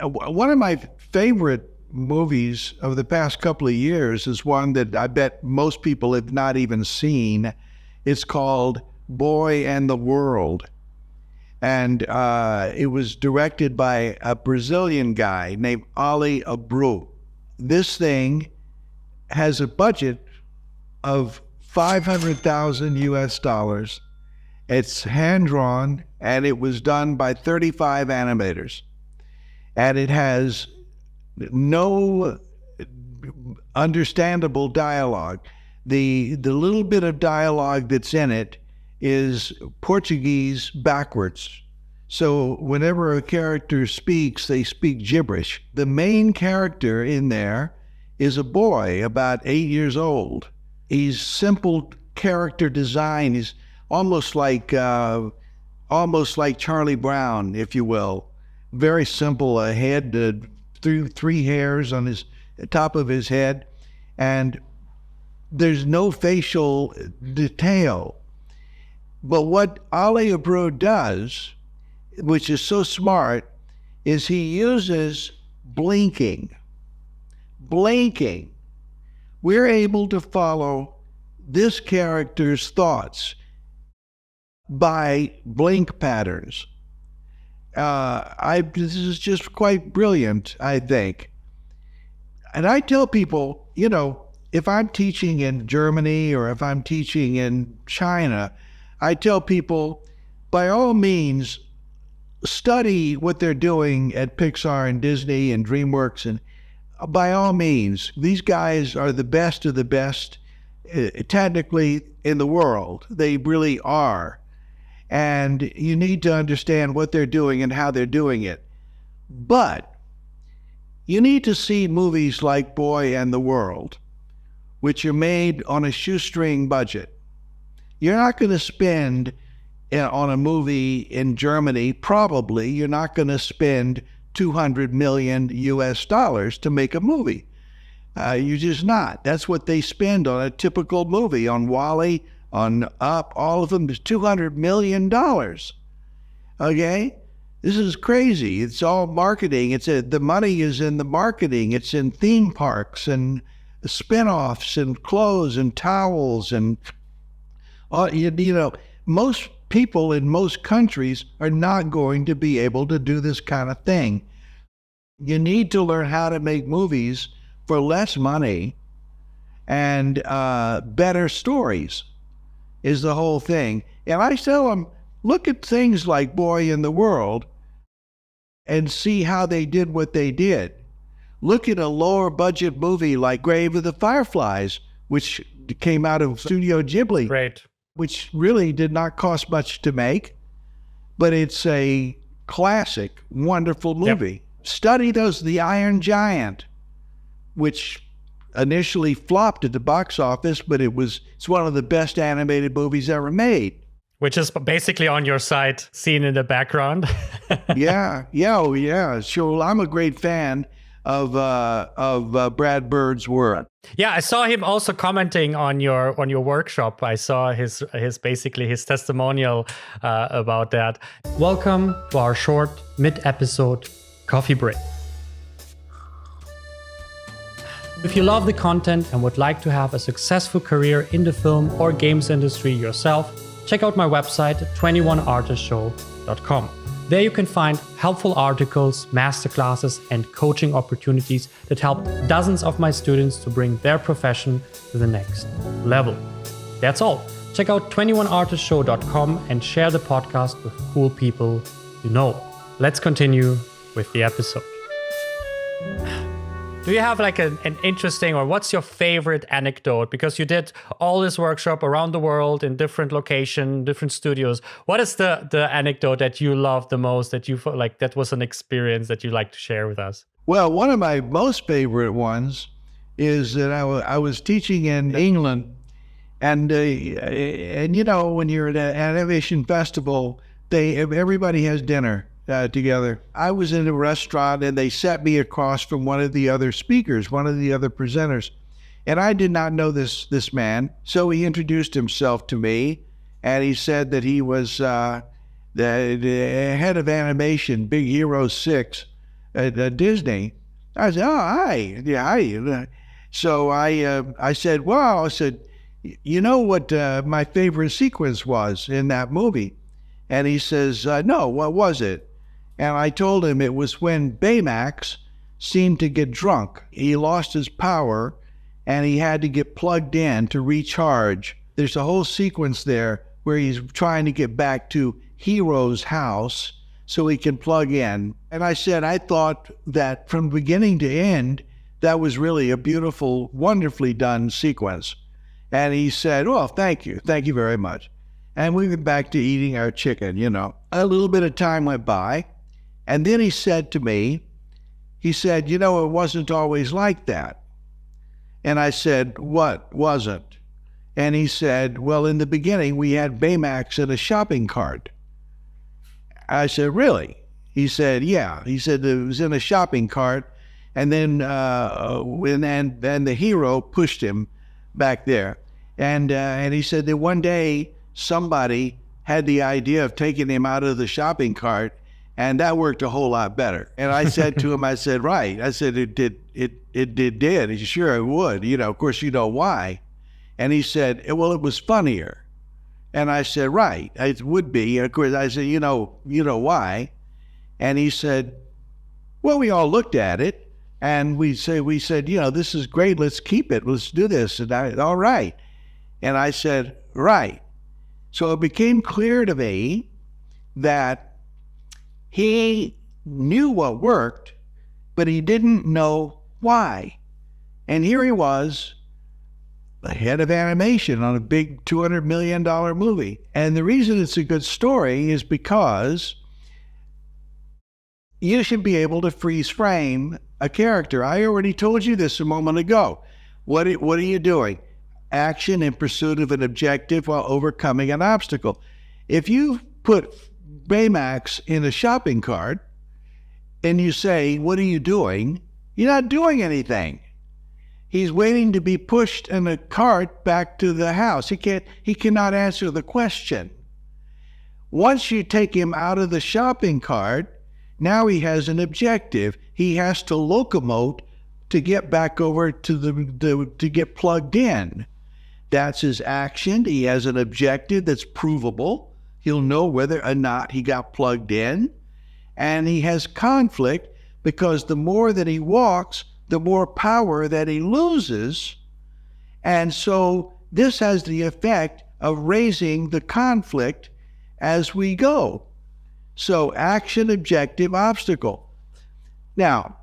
One of my favorite movies of the past couple of years is one that I bet most people have not even seen. It's called Boy and the World. And it was directed by a Brazilian guy named Ali Abreu. This thing has a budget of $500,000 US. It's hand-drawn, and it was done by 35 animators. And it has no understandable dialogue. The little bit of dialogue that's in it is Portuguese backwards. So whenever a character speaks, they speak gibberish. The main character in there is a boy about 8 years old. He's simple character design. He's almost like Charlie Brown, if you will. Very simple. A head, three hairs on his top of his head, and there's no facial detail. But what Ali Abreu does, which is so smart, is he uses blinking. We're able to follow this character's thoughts by blink patterns. This is just quite brilliant, I think. And I tell people, if I'm teaching in Germany or if I'm teaching in China, I tell people, by all means, study what they're doing at Pixar and Disney and DreamWorks, and by all means, these guys are the best of the best, technically, in the world. They really are. And you need to understand what they're doing and how they're doing it. But you need to see movies like Boy and the World, which are made on a shoestring budget. You're not going to spend on a movie in Germany, probably you're not going to spend $200 million US to make a movie. You're just not. That's what they spend on a typical movie, on WALL-E, on Up, all of them is $200 million. Okay? This is crazy. It's all marketing. The money is in the marketing. It's in theme parks and spin-offs and clothes and towels and most people in most countries are not going to be able to do this kind of thing. You need to learn how to make movies for less money and better stories is the whole thing. And I tell them, look at things like Boy in the World and see how they did what they did. Look at a lower budget movie like Grave of the Fireflies, which came out of Studio Ghibli, Great. which really did not cost much to make, but it's a classic, wonderful movie. Yep. Study The Iron Giant, which initially flopped at the box office, but it's one of the best animated movies ever made. Which is basically on your site, seen in the background. Yeah. Sure. I'm a great fan of Brad Bird's work. Yeah, I saw him also commenting on your workshop. I saw his testimonial about that. Welcome to our short mid-episode coffee break. If you love the content and would like to have a successful career in the film or games industry yourself, check out my website, 21artistshow.com. There you can find helpful articles, masterclasses, and coaching opportunities that help dozens of my students to bring their profession to the next level. That's all. Check out 21artistshow.com and share the podcast with cool people you know. Let's continue with the episode. Do you have like an interesting, or what's your favorite anecdote? Because you did all this workshop around the world in different locations, different studios. What is the anecdote that you love the most, that you felt like that was an experience that you like to share with us? Well, one of my most favorite ones is that I was teaching in England, and you know, when you're at an animation festival, everybody has dinner together. I was in a restaurant and they sat me across from one of the other speakers, one of the other presenters. And I did not know this man. So he introduced himself to me and he said that he was the head of animation, Big Hero 6 at Disney. I said, oh, hi. Yeah, hi. So I said, wow. I said, you know what my favorite sequence was in that movie? And he says, no, what was it? And I told him it was when Baymax seemed to get drunk. He lost his power and he had to get plugged in to recharge. There's a whole sequence there where he's trying to get back to Hero's house so he can plug in. And I said, I thought that from beginning to end, that was really a beautiful, wonderfully done sequence. And he said, well, thank you very much. And we went back to eating our chicken, you know. A little bit of time went by. And then he said to me, he said, you know, it wasn't always like that. And I said, what wasn't? And he said, well, in the beginning, we had Baymax in a shopping cart. I said, really? He said, yeah. He said it was in a shopping cart. And then the hero pushed him back there. And he said that one day somebody had the idea of taking him out of the shopping cart, and that worked a whole lot better. And I said to him, I said, right. I said, it did. He said, sure, it would. You know, of course, you know why. And he said, well, it was funnier. And I said, right, it would be. And of course, I said, you know why. And he said, well, we all looked at it, and we said, you know, this is great. Let's keep it. Let's do this. And all right. And I said, right. So it became clear to me that he knew what worked, but he didn't know why. And here he was, the head of animation on a big $200 million movie. And the reason it's a good story is because you should be able to freeze frame a character. I already told you this a moment ago. What are you doing? Action in pursuit of an objective while overcoming an obstacle. If you put Baymax in a shopping cart and you say, what are you doing? You're not doing anything. He's waiting to be pushed in a cart back to the house. He cannot answer the question. Once you take him out of the shopping cart, now he has an objective. He has to locomote to get back over to get plugged in. That's his action. He has an objective that's provable. He'll know whether or not he got plugged in. And he has conflict because the more that he walks, the more power that he loses. And so this has the effect of raising the conflict as we go. So action, objective, obstacle. Now,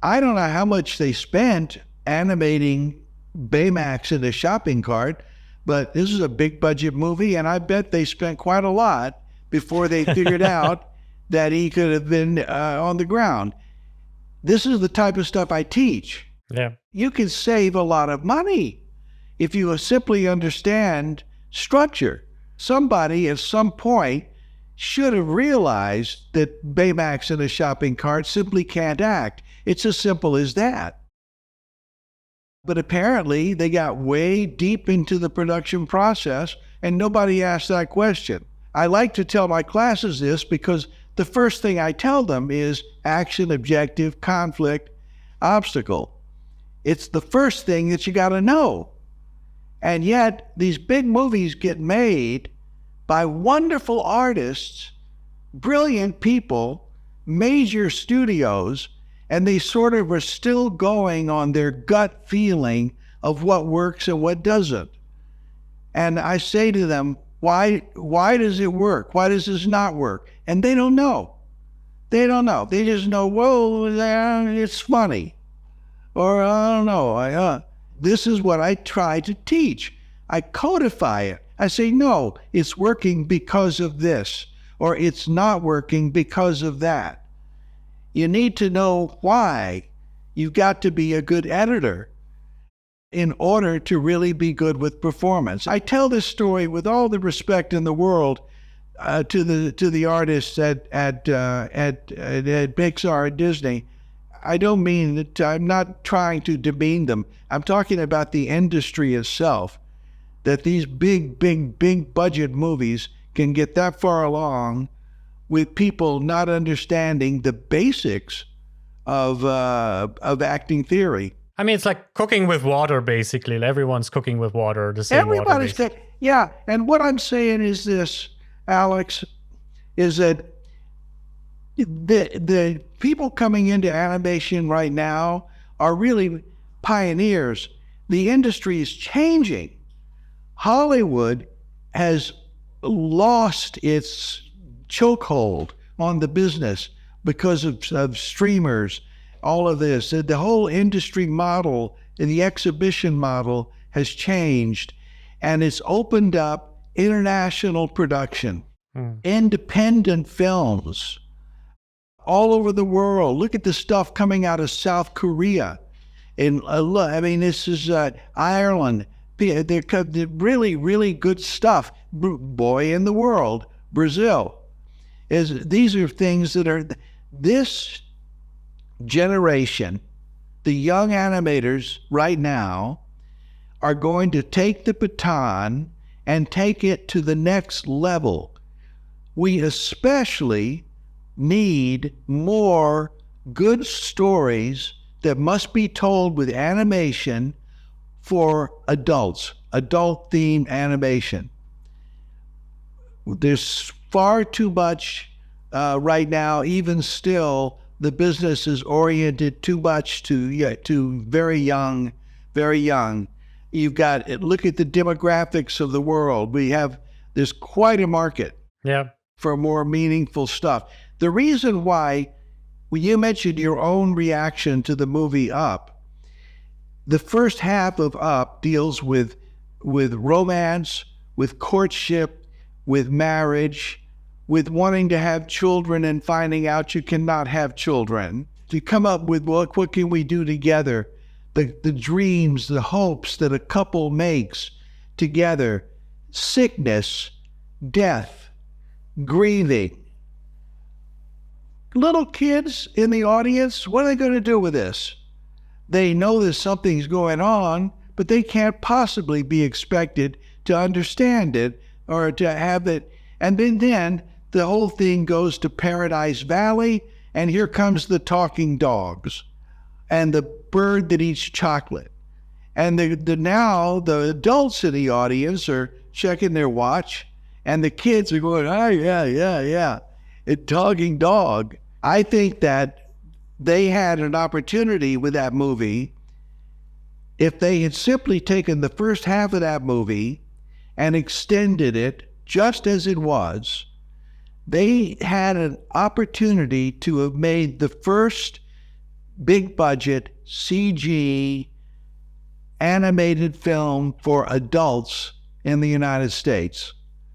I don't know how much they spent animating Baymax in a shopping cart, but this is a big budget movie, and I bet they spent quite a lot before they figured out that he could have been on the ground. This is the type of stuff I teach. Yeah. You can save a lot of money if you simply understand structure. Somebody at some point should have realized that Baymax in a shopping cart simply can't act. It's as simple as that. But apparently they got way deep into the production process and nobody asked that question. I like to tell my classes this because the first thing I tell them is action, objective, conflict, obstacle. It's the first thing that you got to know. And yet these big movies get made by wonderful artists, brilliant people, major studios, and they sort of are still going on their gut feeling of what works and what doesn't. And I say to them, why does it work? Why does this not work? And they don't know. They don't know. They just know, well, it's funny. Or, I don't know. This is what I try to teach. I codify it. I say, no, it's working because of this, or it's not working because of that. You need to know why. You've got to be a good editor in order to really be good with performance. I tell this story with all the respect in the world to the artists at Pixar and Disney. I don't mean that. I'm not trying to demean them. I'm talking about the industry itself. That these big budget movies can get that far along with people not understanding the basics of acting theory. I mean, it's like cooking with water, basically. Everyone's cooking with water, the same Everybody's water. yeah. And what I'm saying is this, Alex, is that the people coming into animation right now are really pioneers. The industry is changing. Hollywood has lost its chokehold on the business because of streamers, all of this. The whole industry model and the exhibition model has changed, and it's opened up international production, independent films all over the world. Look at the stuff coming out of South Korea. And I mean, this is Ireland. They're really, really good stuff. Boy in the World, Brazil. These are things that are, this generation, the young animators right now, are going to take the baton and take it to the next level. We especially need more good stories that must be told with animation for adults, adult-themed animation. There's far too much right now, even still, the business is oriented too much to very young. You've got, look at the demographics of the world. There's quite a market for more meaningful stuff. The reason why, when you mentioned your own reaction to the movie Up, the first half of Up deals with romance, with courtship, with marriage, with wanting to have children and finding out you cannot have children. To come up with what can we do together, the dreams, the hopes that a couple makes together, sickness, death, grieving. Little kids in the audience, what are they going to do with this? They know that something's going on, but they can't possibly be expected to understand it or to have it. And then the whole thing goes to Paradise Valley, and here comes the talking dogs and the bird that eats chocolate. And now the adults in the audience are checking their watch, And the kids are going, oh, yeah, yeah, yeah. A talking dog. I think that they had an opportunity with that movie if they had simply taken the first half of that movie and extended it just as it was. They had an opportunity to have made the first big budget CG animated film for adults in the United States.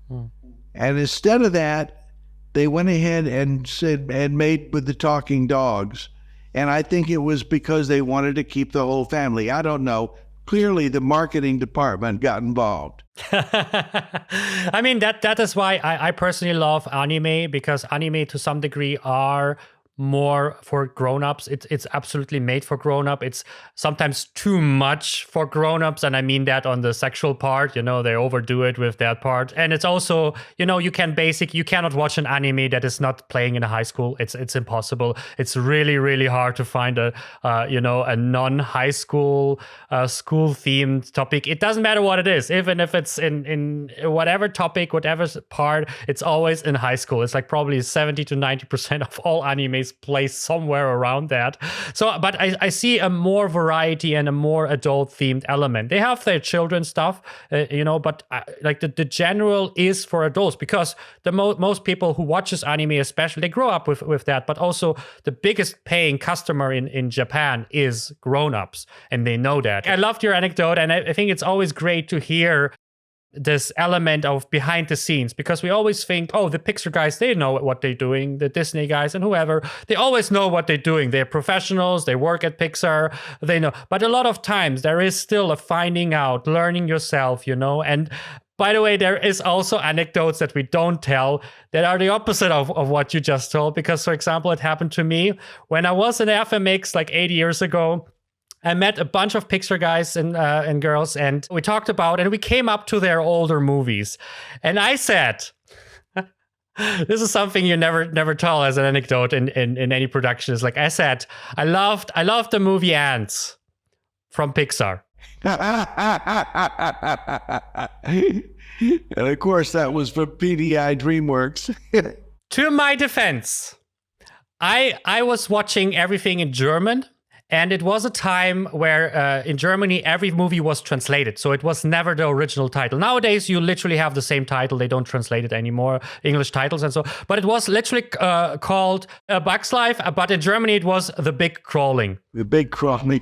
And instead of that, they went ahead and made with the talking dogs. And I think it was because they wanted to keep the whole family. I don't know. Clearly, the marketing department got involved. I mean, that is why I personally love anime, because anime to some degree are more for grown-ups. It's absolutely made for grown-up. It's sometimes too much for grown-ups, and I mean that on the sexual part. You know, they overdo it with that part. And it's also, you know, you cannot watch an anime that is not playing in a high school. It's impossible. It's really, really hard to find a non-high school school themed topic. It doesn't matter what it is, even if it's in whatever topic, whatever part, it's always in high school. It's like probably 70 to 90% of all animes place somewhere around that. So, but I see a more variety and a more adult themed element. They have their children's stuff, but like the general is for adults, because the most people who watches anime, especially, they grow up with that. But also the biggest paying customer in Japan is grown-ups, and they know that. I loved your anecdote, and I think it's always great to hear this element of behind the scenes, because we always think, oh, the Pixar guys, they know what they're doing. The Disney guys and whoever, they always know what they're doing. They're professionals. They work at Pixar. They know. But a lot of times there is still a finding out, learning yourself, And by the way, there is also anecdotes that we don't tell that are the opposite of what you just told. Because, for example, it happened to me when I was in FMX like 8 years ago. I met a bunch of Pixar guys and girls, and we talked about, and we came up to their older movies. And I said, this is something you never tell as an anecdote in any production. Is like I said, I loved the movie Ants from Pixar. And of course, that was from PDI DreamWorks. To my defense, I was watching everything in German. And it was a time where in Germany, every movie was translated. So it was never the original title. Nowadays, you literally have the same title. They don't translate it anymore, English titles and so. But it was literally called A Bug's Life. But in Germany, it was The Big Crawling. The Big Crawling.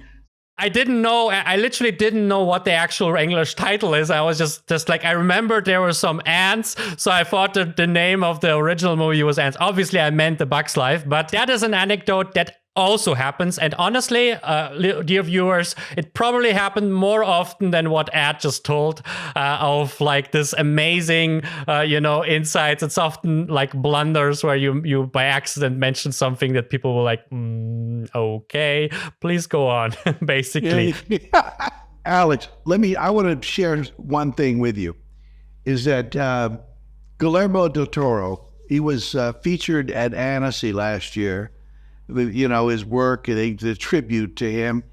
I didn't know. I literally didn't know what the actual English title is. I was just like, I remembered there were some ants. So I thought that the name of the original movie was Ants. Obviously, I meant The Bug's Life. But that is an anecdote that also happens. And honestly, dear viewers, it probably happened more often than what Ed just told of like this amazing, insights. It's often like blunders where you by accident mention something that people were like, okay, please go on, basically. Alex, I want to share one thing with you, is that Guillermo del Toro, he was featured at ANTZ last year. His work, the tribute to him.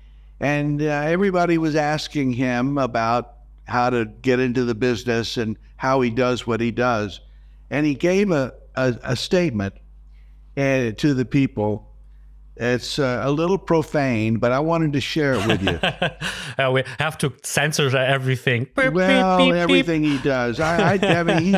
And everybody was asking him about how to get into the business and how he does what he does. And he gave a statement to the people. It's a little profane, but I wanted to share it with you. We have to censor everything. Well, everything he does. I mean,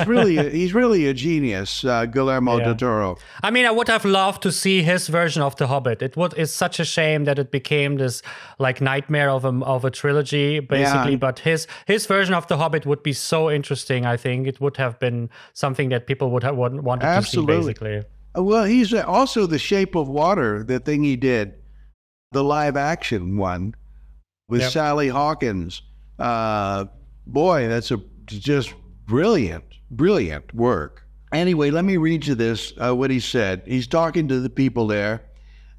he's really a genius, Guillermo del Toro. I mean, I would have loved to see his version of The Hobbit. It's such a shame that it became this like nightmare of a trilogy, basically. Yeah. But his version of The Hobbit would be so interesting. I think it would have been something that people would have wanted to see, basically. Well, he's also The Shape of Water, the thing he did, the live action one with Sally Hawkins. Boy, that's just brilliant work. Anyway, let me read you this, what he said. He's talking to the people there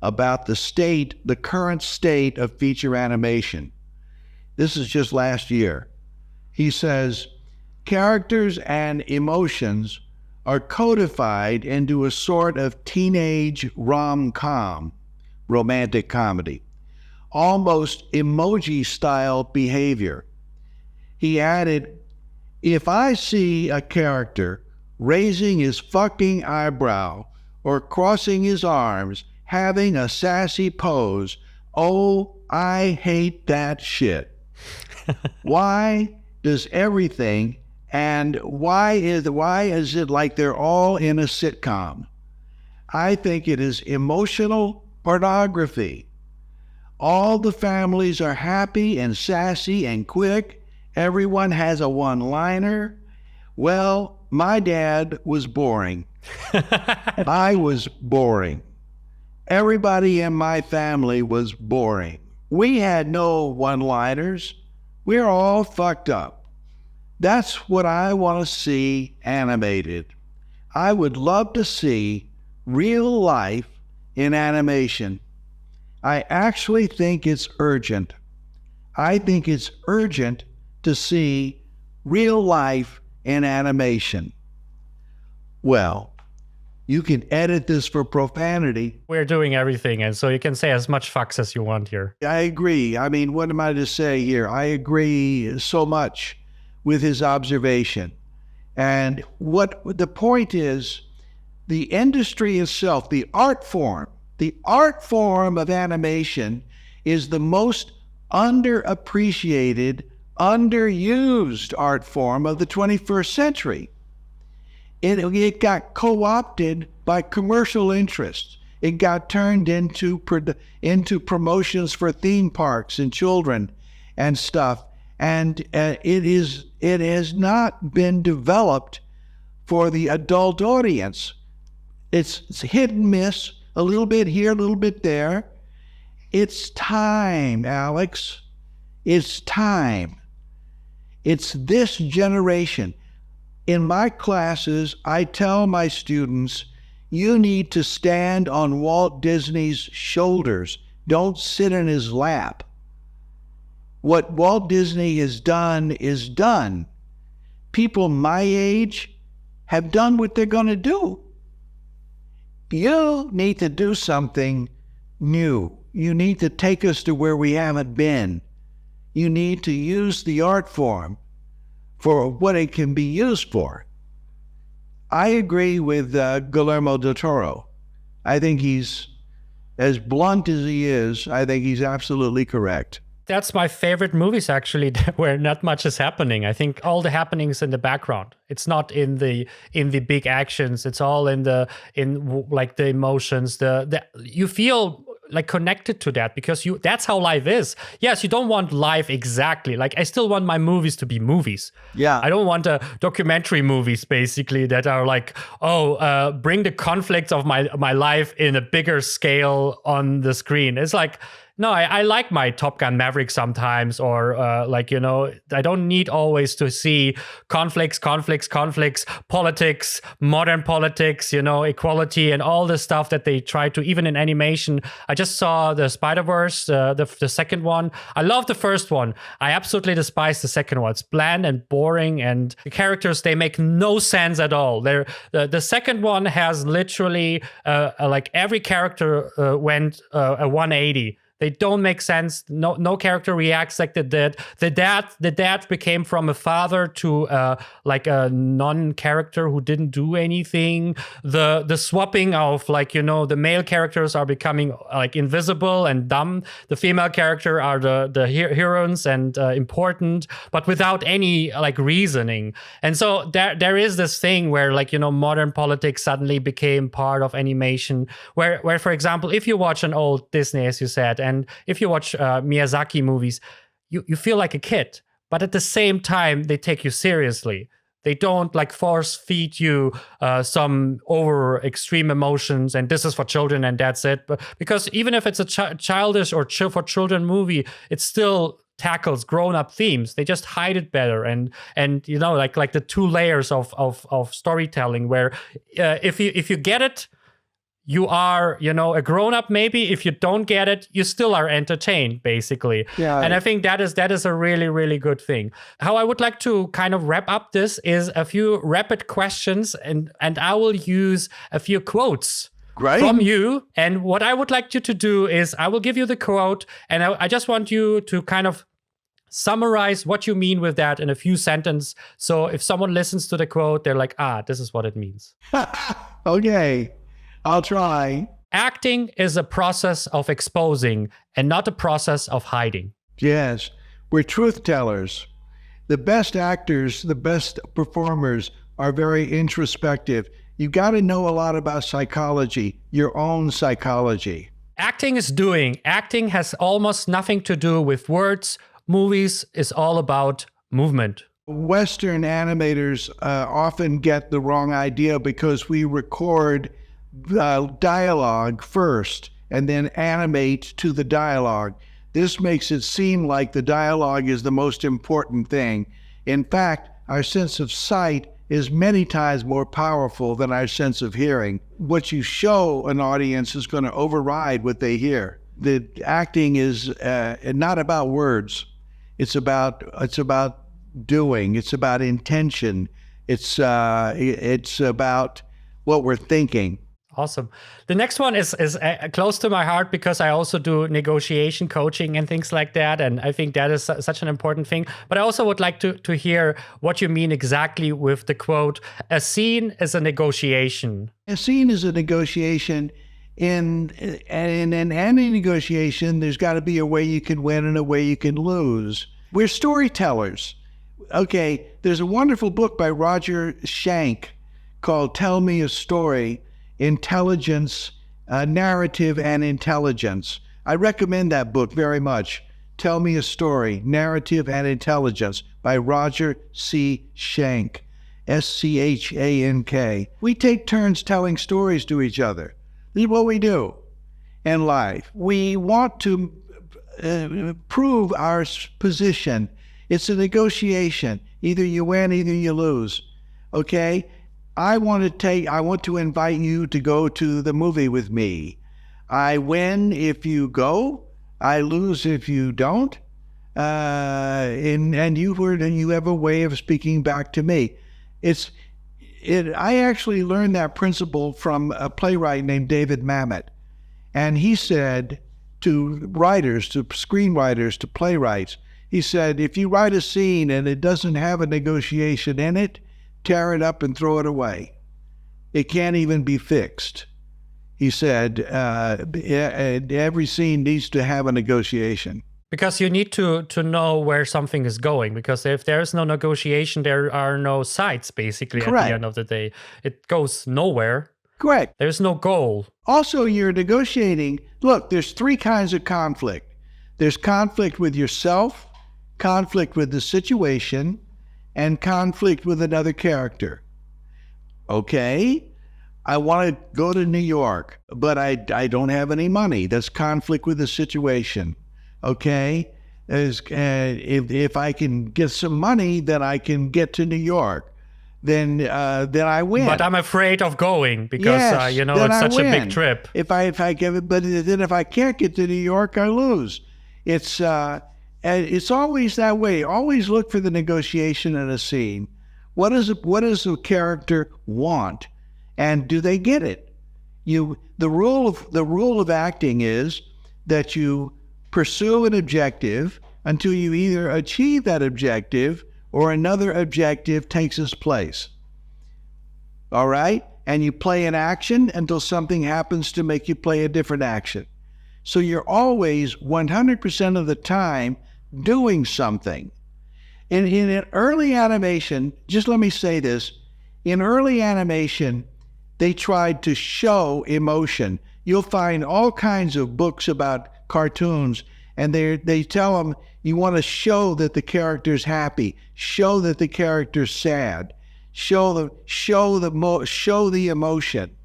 about the current state of feature animation. This is just last year. He says, characters and emotions are codified into a sort of teenage rom-com, romantic comedy, almost emoji-style behavior. He added, if I see a character raising his fucking eyebrow or crossing his arms, having a sassy pose. Oh, I hate that shit. Why does everything, and why is it like they're all in a sitcom? I think it is emotional pornography. All the families are happy and sassy and quick. Everyone has a one-liner. Well, my dad was boring. I was boring. Everybody in my family was boring. We had no one-liners. We're all fucked up. That's what I want to see animated. I would love to see real life in animation. I actually think it's urgent. I think it's urgent to see real life in animation. Well, you can edit this for profanity. We're doing everything, and so you can say as much fucks as you want here. I agree. I mean, what am I to say here? I agree so much with his observation. And what the point is, the industry itself, the art form of animation is the most underappreciated, underused art form of the 21st century. It got co-opted by commercial interests. It got turned into promotions for theme parks and children and stuff. And it has not been developed for the adult audience. It's hit and miss, a little bit here, a little bit there. It's time, Alex. It's time. It's this generation. In my classes, I tell my students, you need to stand on Walt Disney's shoulders. Don't sit in his lap. What Walt Disney has done is done. People my age have done what they're going to do. You need to do something new. You need to take us to where we haven't been. You need to use the art form for what it can be used for. I agree with Guillermo del Toro. I think he's, as blunt as he is, I think he's absolutely correct. That's my favorite movies, actually, where not much is happening. I think all the happenings in the background. It's not in the big actions. It's all in the emotions. You feel like connected to that because that's how life is. Yes, you don't want life exactly. Like I still want my movies to be movies. Yeah. I don't want documentary movies basically that are like, bring the conflicts of my life in a bigger scale on the screen. It's like, no, I like my Top Gun Maverick sometimes, or I don't need always to see conflicts, politics, modern politics, equality, and all the stuff that they try to, even in animation. I just saw the Spider-Verse, the second one. I love the first one. I absolutely despise the second one. It's bland and boring, and the characters, they make no sense at all. The second one has literally, like every character went a 180. They don't make sense. No character reacts like they did. The dad became from a father to like a non-character who didn't do anything. The swapping of the male characters are becoming like invisible and dumb. The female character are the heroines and important, but without any like reasoning. And so there is this thing where modern politics suddenly became part of animation. Where for example, if you watch an old Disney, as you said, and if you watch Miyazaki movies, you feel like a kid, but at the same time, they take you seriously. They don't like force feed you some over extreme emotions and this is for children and that's it. But because even if it's a childish or for children movie, it still tackles grown-up themes. They just hide it better, and like the two layers of storytelling. Where if you get it, you are, a grown-up maybe. If you don't get it, you still are entertained, basically. Yeah. And I think that is a really, really good thing. How I would like to kind of wrap up this is a few rapid questions, and I will use a few quotes from you. And what I would like you to do is I will give you the quote, and I just want you to kind of summarize what you mean with that in a few sentences. So if someone listens to the quote, they're like, this is what it means. Okay, I'll try. Acting is a process of exposing and not a process of hiding. Yes, we're truth tellers. The best actors, the best performers are very introspective. You got to know a lot about psychology, your own psychology. Acting is doing. Acting has almost nothing to do with words. Movies is all about movement. Western animators often get the wrong idea because we record dialogue first and then animate to the dialogue. This makes it seem like the dialogue is the most important thing. In fact, our sense of sight is many times more powerful than our sense of hearing. What you show an audience is going to override what they hear. The acting is not about words. It's about doing. It's about intention. It's about what we're thinking. Awesome. The next one is close to my heart because I also do negotiation coaching and things like that. And I think that is such an important thing. But I also would like to hear what you mean exactly with the quote, a scene is a negotiation. A scene is a negotiation. In any negotiation, there's got to be a way you can win and a way you can lose. We're storytellers. Okay, there's a wonderful book by Roger Schenck called Tell Me a Story, Intelligence, Narrative and Intelligence. I recommend that book very much. Tell Me a Story, Narrative and Intelligence by Roger C. Schenck, S-C-H-A-N-K. We take turns telling stories to each other. This is what we do in life. We want to prove our position. It's a negotiation. Either you win, either you lose. Okay? I want to invite you to go to the movie with me. I win if you go. I lose if you don't. And you have a way of speaking back to me. I actually learned that principle from a playwright named David Mamet. And he said to writers, to screenwriters, to playwrights, he said, if you write a scene and it doesn't have a negotiation in it, tear it up and throw it away. It can't even be fixed. He said, every scene needs to have a negotiation. Because you need to know where something is going. Because if there is no negotiation, there are no sides, basically, Correct. At the end of the day. It goes nowhere. Correct. There's no goal. Also, you're negotiating. Look, there's three kinds of conflict. There's conflict with yourself, conflict with the situation, and conflict with another character. Okay, I want to go to New York, but I don't have any money. That's conflict with the situation. Okay, if I can get some money, then I can get to New York. Then I win. But I'm afraid of going because yes, it's such a big trip. If I give it, but then if I can't get to New York, I lose. It's always that way. Always look for the negotiation in a scene. What does the character want, and do they get it? The rule of acting is that you pursue an objective until you either achieve that objective or another objective takes its place. All right? And you play an action until something happens to make you play a different action. So you're always 100% of the time doing something. In an early animation, just let me say this, in early animation, they tried to show emotion. You'll find all kinds of books about cartoons, and they tell them you want to show that the character's happy, show that the character's sad, show the emotion.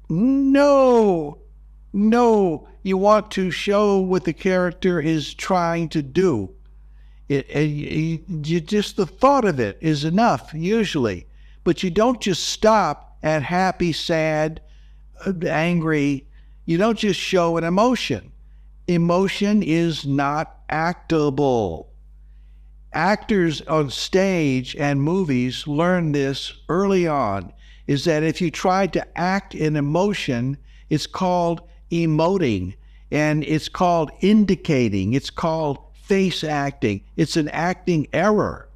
No, you want to show what the character is trying to do. Just the thought of it is enough usually, but you don't just stop at happy, sad, angry. You don't just show an emotion. Emotion is not actable. Actors on stage and movies learn this early on, is that if you try to act in emotion, it's called emoting, and it's called indicating, it's called face acting. It's an acting error.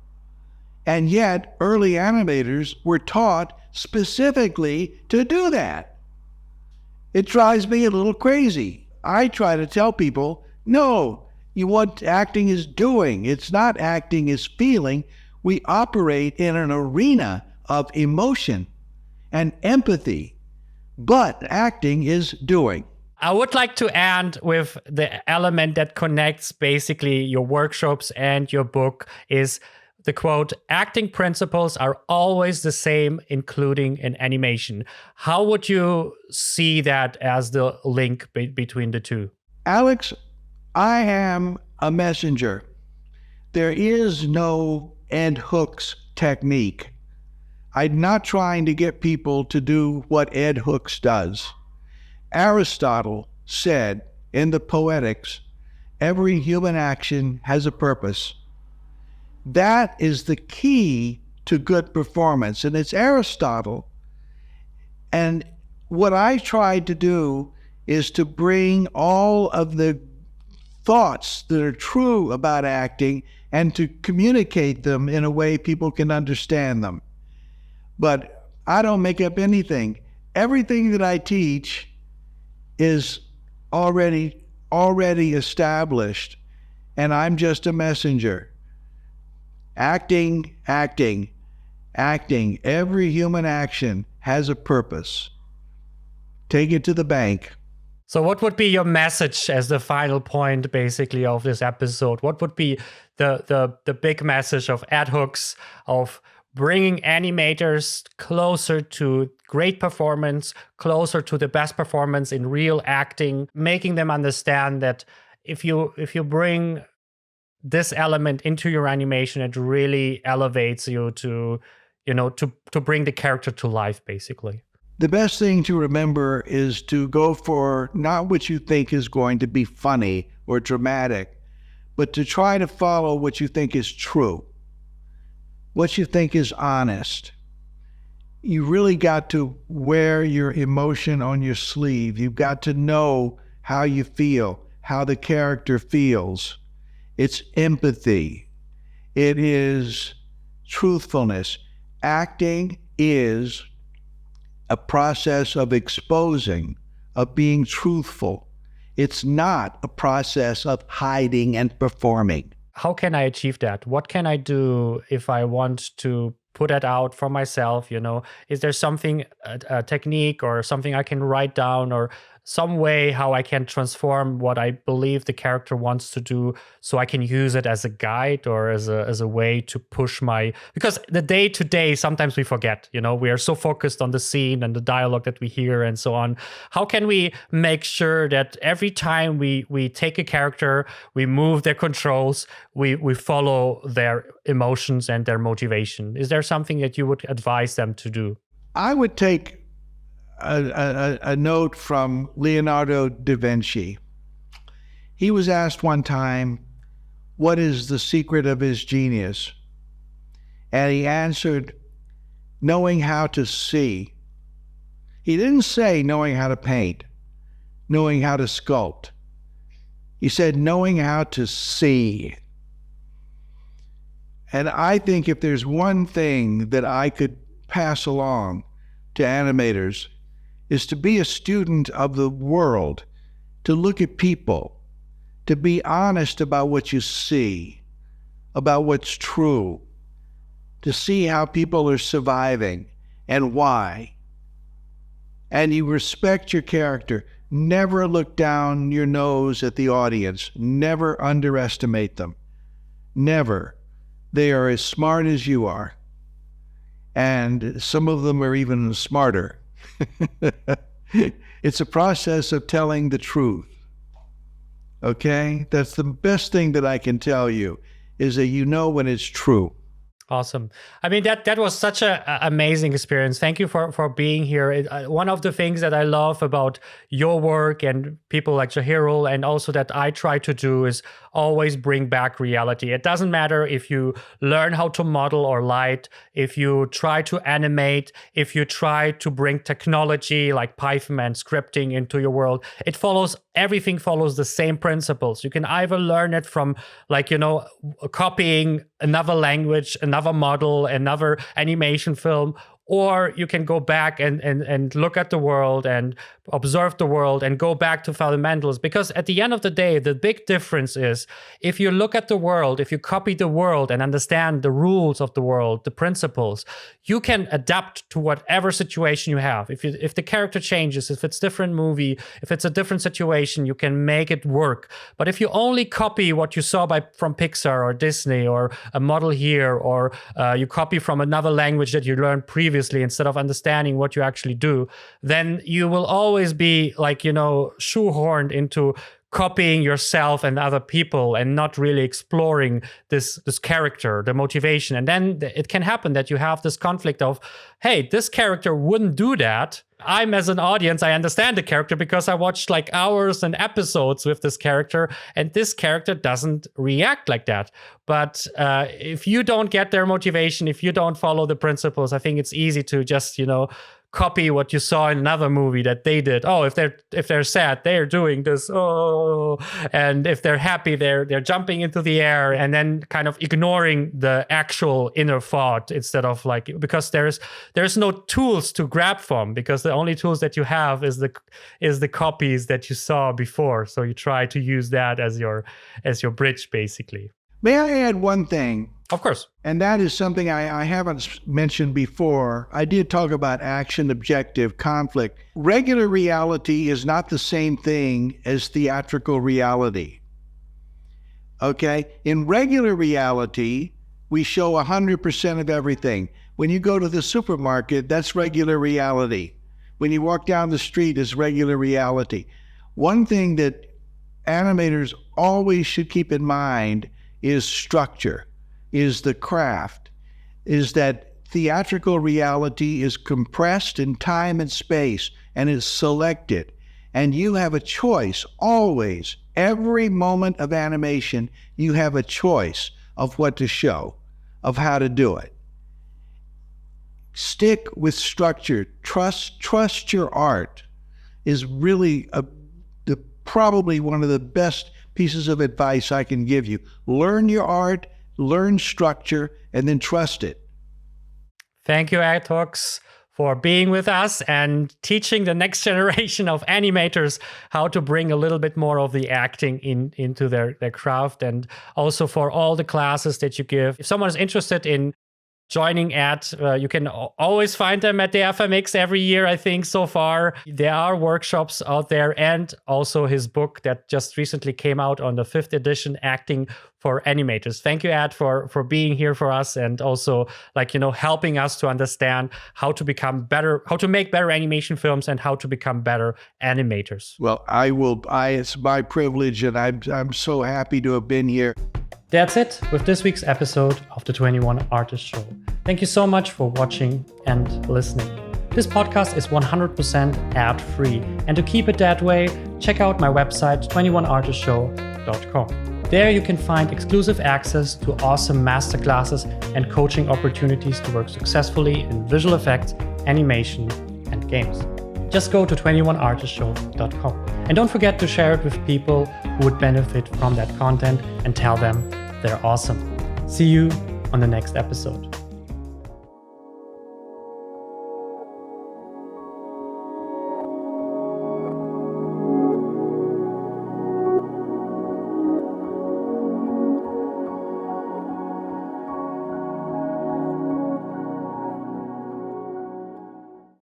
And yet, early animators were taught specifically to do that. It drives me a little crazy. I try to tell people, no, what acting is doing. It's not acting, it's feeling. We operate in an arena of emotion and empathy, but acting is doing. I would like to end with the element that connects basically your workshops and your book is the quote, acting principles are always the same, including in animation. How would you see that as the link between the two? Alex, I am a messenger. There is no Ed Hooks technique. I'm not trying to get people to do what Ed Hooks does. Aristotle said in the Poetics, every human action has a purpose. That is the key to good performance, and it's Aristotle. And what I tried to do is to bring all of the thoughts that are true about acting and to communicate them in a way people can understand them. But I don't make up anything. Everything that I teach is already established, and I'm just a messenger. Acting. Every human action has a purpose. Take it to the bank. So what would be your message as the final point, basically, of this episode? What would be the big message of Ed Hooks, of bringing animators closer to great performance, closer to the best performance in real acting, making them understand that if you bring this element into your animation, it really elevates you to bring the character to life, basically? The best thing to remember is to go for not what you think is going to be funny or dramatic, but to try to follow what you think is true, what you think is honest. You really got to wear your emotion on your sleeve. You've got to know how you feel, how the character feels. It's empathy. It is truthfulness. Acting is a process of exposing, of being truthful. It's not a process of hiding and performing. How can I achieve that? What can I do if I want to put it out for myself? Is there something, a technique or something I can write down, or some way how I can transform what I believe the character wants to do so I can use it as a guide or as a way to push because the day to day, sometimes we forget, we are so focused on the scene and the dialogue that we hear and so on. How can we make sure that every time we take a character, we move their controls, we follow their emotions and their motivation? Is there something that you would advise them to do? I would take a note from Leonardo da Vinci. He was asked one time, what is the secret of his genius? And he answered, knowing how to see. He didn't say knowing how to paint, knowing how to sculpt. He said knowing how to see. And I think if there's one thing that I could pass along to animators, is to be a student of the world, to look at people, to be honest about what you see, about what's true, to see how people are surviving and why. And you respect your character. Never look down your nose at the audience. Never underestimate them. Never. They are as smart as you are. And some of them are even smarter. It's a process of telling the truth. Okay? That's the best thing that I can tell you, is that you know when it's true. Awesome. I mean, that was such an amazing experience. Thank you for being here. One of the things that I love about your work and people like Jahirul, and also that I try to do, is always bring back reality. It doesn't matter if you learn how to model or light, if you try to animate, if you try to bring technology like Python and scripting into your world. Everything follows the same principles. You can either learn it from copying another language, another model, another animation film, or you can go back and look at the world and observe the world and go back to fundamentals. Because at the end of the day, the big difference is if you look at the world, if you copy the world and understand the rules of the world, the principles, you can adapt to whatever situation you have. If the character changes, if it's a different movie, if it's a different situation, you can make it work. But if you only copy what you saw from Pixar or Disney or a model here, or you copy from another language that you learned previously instead of understanding what you actually do, then you will always be shoehorned into copying yourself and other people and not really exploring this character, the motivation. And then it can happen that you have this conflict of, hey, this character wouldn't do that. I'm, as an audience, I understand the character because I watched hours and episodes with this character, and this character doesn't react like that. But if you don't get their motivation, if you don't follow the principles, I think it's easy to just, copy what you saw in another movie that they did. Oh, if they're sad, they're doing this. Oh, and if they're happy, they're jumping into the air, and then kind of ignoring the actual inner thought instead of because there's no tools to grab from, because the only tools that you have is the copies that you saw before. So you try to use that as your bridge, basically. May I add one thing? Of course. And that is something I haven't mentioned before. I did talk about action, objective, conflict. Regular reality is not the same thing as theatrical reality. Okay? In regular reality, we show 100% of everything. When you go to the supermarket, that's regular reality. When you walk down the street, it's regular reality. One thing that animators always should keep in mind is structure, is the craft, is that theatrical reality is compressed in time and space and is selected. And you have a choice always. Every moment of animation, you have a choice of what to show, of how to do it. Stick with structure. Trust your art is really probably one of the best pieces of advice I can give you. Learn your art, learn structure, and then trust it. Thank you, Atox, for being with us and teaching the next generation of animators how to bring a little bit more of the acting into their craft, and also for all the classes that you give. If someone is interested in joining you can always find them at the FMX every year, I think, so far. There are workshops out there, and also his book that just recently came out on the 5th edition, Acting for Animators. Thank you, Ed, for being here for us, and also helping us to understand how to become better, how to make better animation films, and how to become better animators. Well, it's my privilege, and I'm so happy to have been here. That's it with this week's episode of the 21 Artist Show. Thank you so much for watching and listening. This podcast is 100% ad-free, and to keep it that way, check out my website 21artistshow.com. There you can find exclusive access to awesome masterclasses and coaching opportunities to work successfully in visual effects, animation, and games. Just go to 21artistshow.com. And don't forget to share it with people who would benefit from that content, and tell them they're awesome. See you on the next episode.